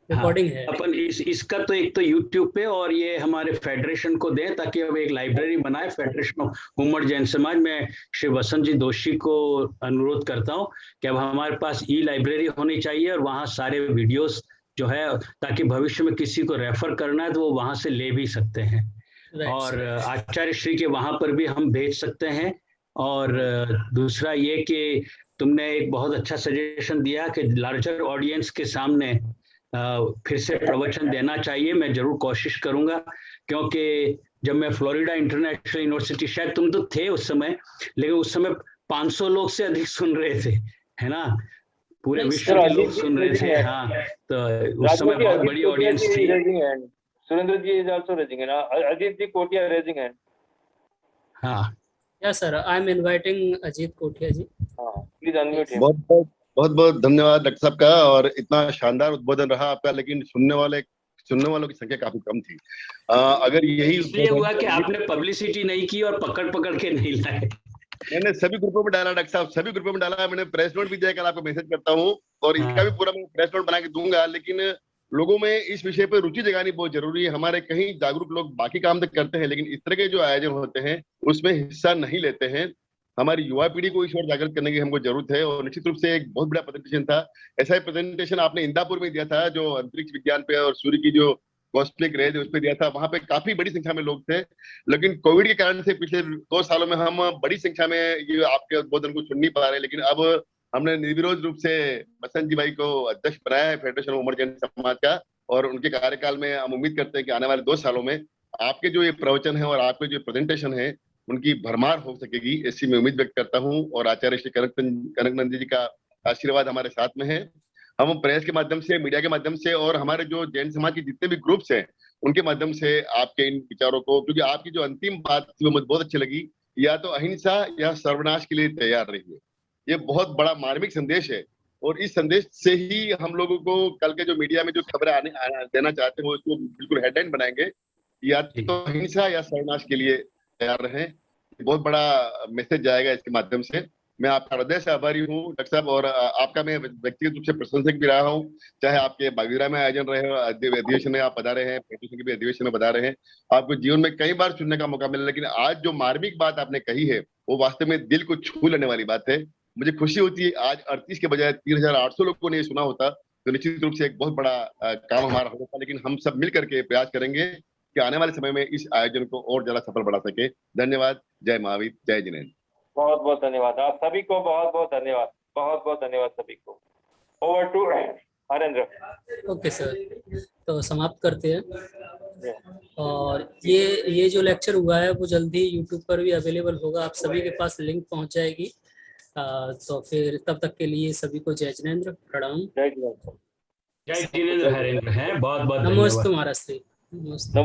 रिकॉर्डिंग है। अपन इसका तो एक तो YouTube पे और ये हमारे फेडरेशन को दें ताकि अब एक लाइब्रेरी बनाए, फेडरेशन ऑफ उमड़ जैन समाज। में श्री वसंत जी दोषी को अनुरोध करता हूँ कि अब हमारे पास लाइब्रेरी होनी चाहिए और वहाँ सारे वीडियोस जो है, ताकि भविष्य में किसी को रेफर करना है तो वो वहाँ से ले भी सकते हैं। और आचार्य श्री के वहाँ पर भी हम भेज सकते हैं। और दूसरा ये कि तुमने एक बहुत अच्छा सजेशन दिया कि लार्जर ऑडियंस के सामने फिर से प्रवचन देना चाहिए। मैं जरूर कोशिश करूंगा, क्योंकि जब मैं फ्लोरिडा इंटरनेशनल यूनिवर्सिटी, शायद तुम तो थे उस समय, लेकिन उस समय 500 लोग से अधिक सुन रहे थे, है ना, पूरे विश्व के लोग सुन रहे थे। हाँ, तो उस समय बहुत बड़ी ऑडियंस थी। Surendra ji is also raising hand, Ajit ji Kotia raising hand. हाँ, yes sir, I am inviting Ajit Kotia ji. हाँ, प्लीज अनम्यूट हिम। बहुत बहुत धन्यवाद डॉक्टर साहब का, और इतना शानदार उद्बोधन रहा आपका, लेकिन सुनने वालों की संख्या काफी कम थी। अगर यही इसलिए हुआ कि आपने पब्लिसिटी नहीं की और पकड़ के नहीं लाए। मैंने सभी ग्रुपों में डाला डॉक्टर साहब, सभी ग्रुपों में डाला। मैंने प्रेस नोट भी दिया, कल आपको मैसेज करता हूँ, और इसका भी पूरा मैं प्रेस नोट बना के दूंगा। लेकिन लोगों में इस विषय पर रुचि जगानी बहुत जरूरी है। हमारे कहीं जागरूक लोग बाकी काम तो करते हैं, लेकिन इस तरह के जो आयोजन होते हैं उसमें हिस्सा नहीं लेते हैं। हमारी युवा पीढ़ी को इस ओर जागृत करने की हमको जरूरत है। और निश्चित रूप से एक बहुत बड़ा प्रेजेंटेशन था। ऐसा ही प्रेजेंटेशन आपने इंदापुर में दिया था, जो अंतरिक्ष विज्ञान पे और सूर्य की जो कॉस्मिक रेज उस पर दिया था। वहां पे काफी बड़ी संख्या में लोग थे, लेकिन कोविड के कारण से पिछले 2 सालों में हम बड़ी संख्या में ये आपके उद्बोधन को सुन नहीं पा रहे। लेकिन अब हमने निर्विरोध रूप से बसंत जी भाई को अध्यक्ष बनाया है फेडरेशन ऑफ उमड़ जैन समाज का, और उनके कार्यकाल में हम उम्मीद करते हैं कि आने वाले 2 सालों में आपके जो ये प्रवचन है और आपके जो प्रेजेंटेशन है उनकी भरमार हो सकेगी, ऐसी मैं उम्मीद व्यक्त करता हूँ। और आचार्य श्री कनकनंद जी का आशीर्वाद हमारे साथ में है। हम प्रेस के माध्यम से, मीडिया के माध्यम से, और हमारे जो जैन समाज के जितने भी ग्रुप्स हैं उनके माध्यम से आपके इन विचारों को, क्योंकि आपकी जो अंतिम बात थी वो मुझे बहुत अच्छी लगी, या तो अहिंसा या सर्वनाश के लिए तैयार रहिए। ये बहुत बड़ा मार्मिक संदेश है, और इस संदेश से ही हम लोगों को कल के जो मीडिया में जो खबरें देना चाहते हैं वो इसको बिल्कुल हेडलाइन बनाएंगे, या तो अहिंसा या सर्वनाश के लिए तैयार रहें। बहुत बड़ा मैसेज जाएगा इसके माध्यम से। मैं आपका हृदय से आभारी हूँ डॉक्टर साहब, और आपका मैं व्यक्तिगत रूप से प्रशंसक भी रहा हूँ। चाहे आपके बागीरा में आयोजन रहे हो, अधिवेशन में आप बता रहे हैं, फेडरेशन के भी अधिवेशन में बता रहे हैं, आपको जीवन में कई बार सुनने का मौका मिला, लेकिन आज जो मार्मिक बात आपने कही है वो वास्तव में दिल को छू लेने वाली बात है। मुझे खुशी होती है आज 38 के बजाय 3800 लोगों ने ये सुना होता तो निश्चित रूप से एक बहुत बड़ा काम हमारा हो जाता। लेकिन हम सब मिल करके प्रयास करेंगे कि आने वाले समय में इस आयोजन को और ज्यादा सफल बना सके। धन्यवाद। जय महावीर, जय जिनेन्द्र। बहुत बहुत धन्यवाद आप सभी को, बहुत बहुत धन्यवाद, बहुत बहुत धन्यवाद सभी को। Over to Harendra. Okay sir, तो समाप्त करते हैं। और ये जो लेक्चर हुआ है वो जल्दी यूट्यूब पर भी अवेलेबल होगा, आप सभी के पास लिंक पहुंच जाएगी। तो फिर तब तक के लिए सभी को जय जिनेन्द्र, प्रणाम। जय जिनेन्द्र, जय जिनेन्द्र हरेंद्र है, बहुत बहुत नमस्ते महाराज श्री, नमस्ते।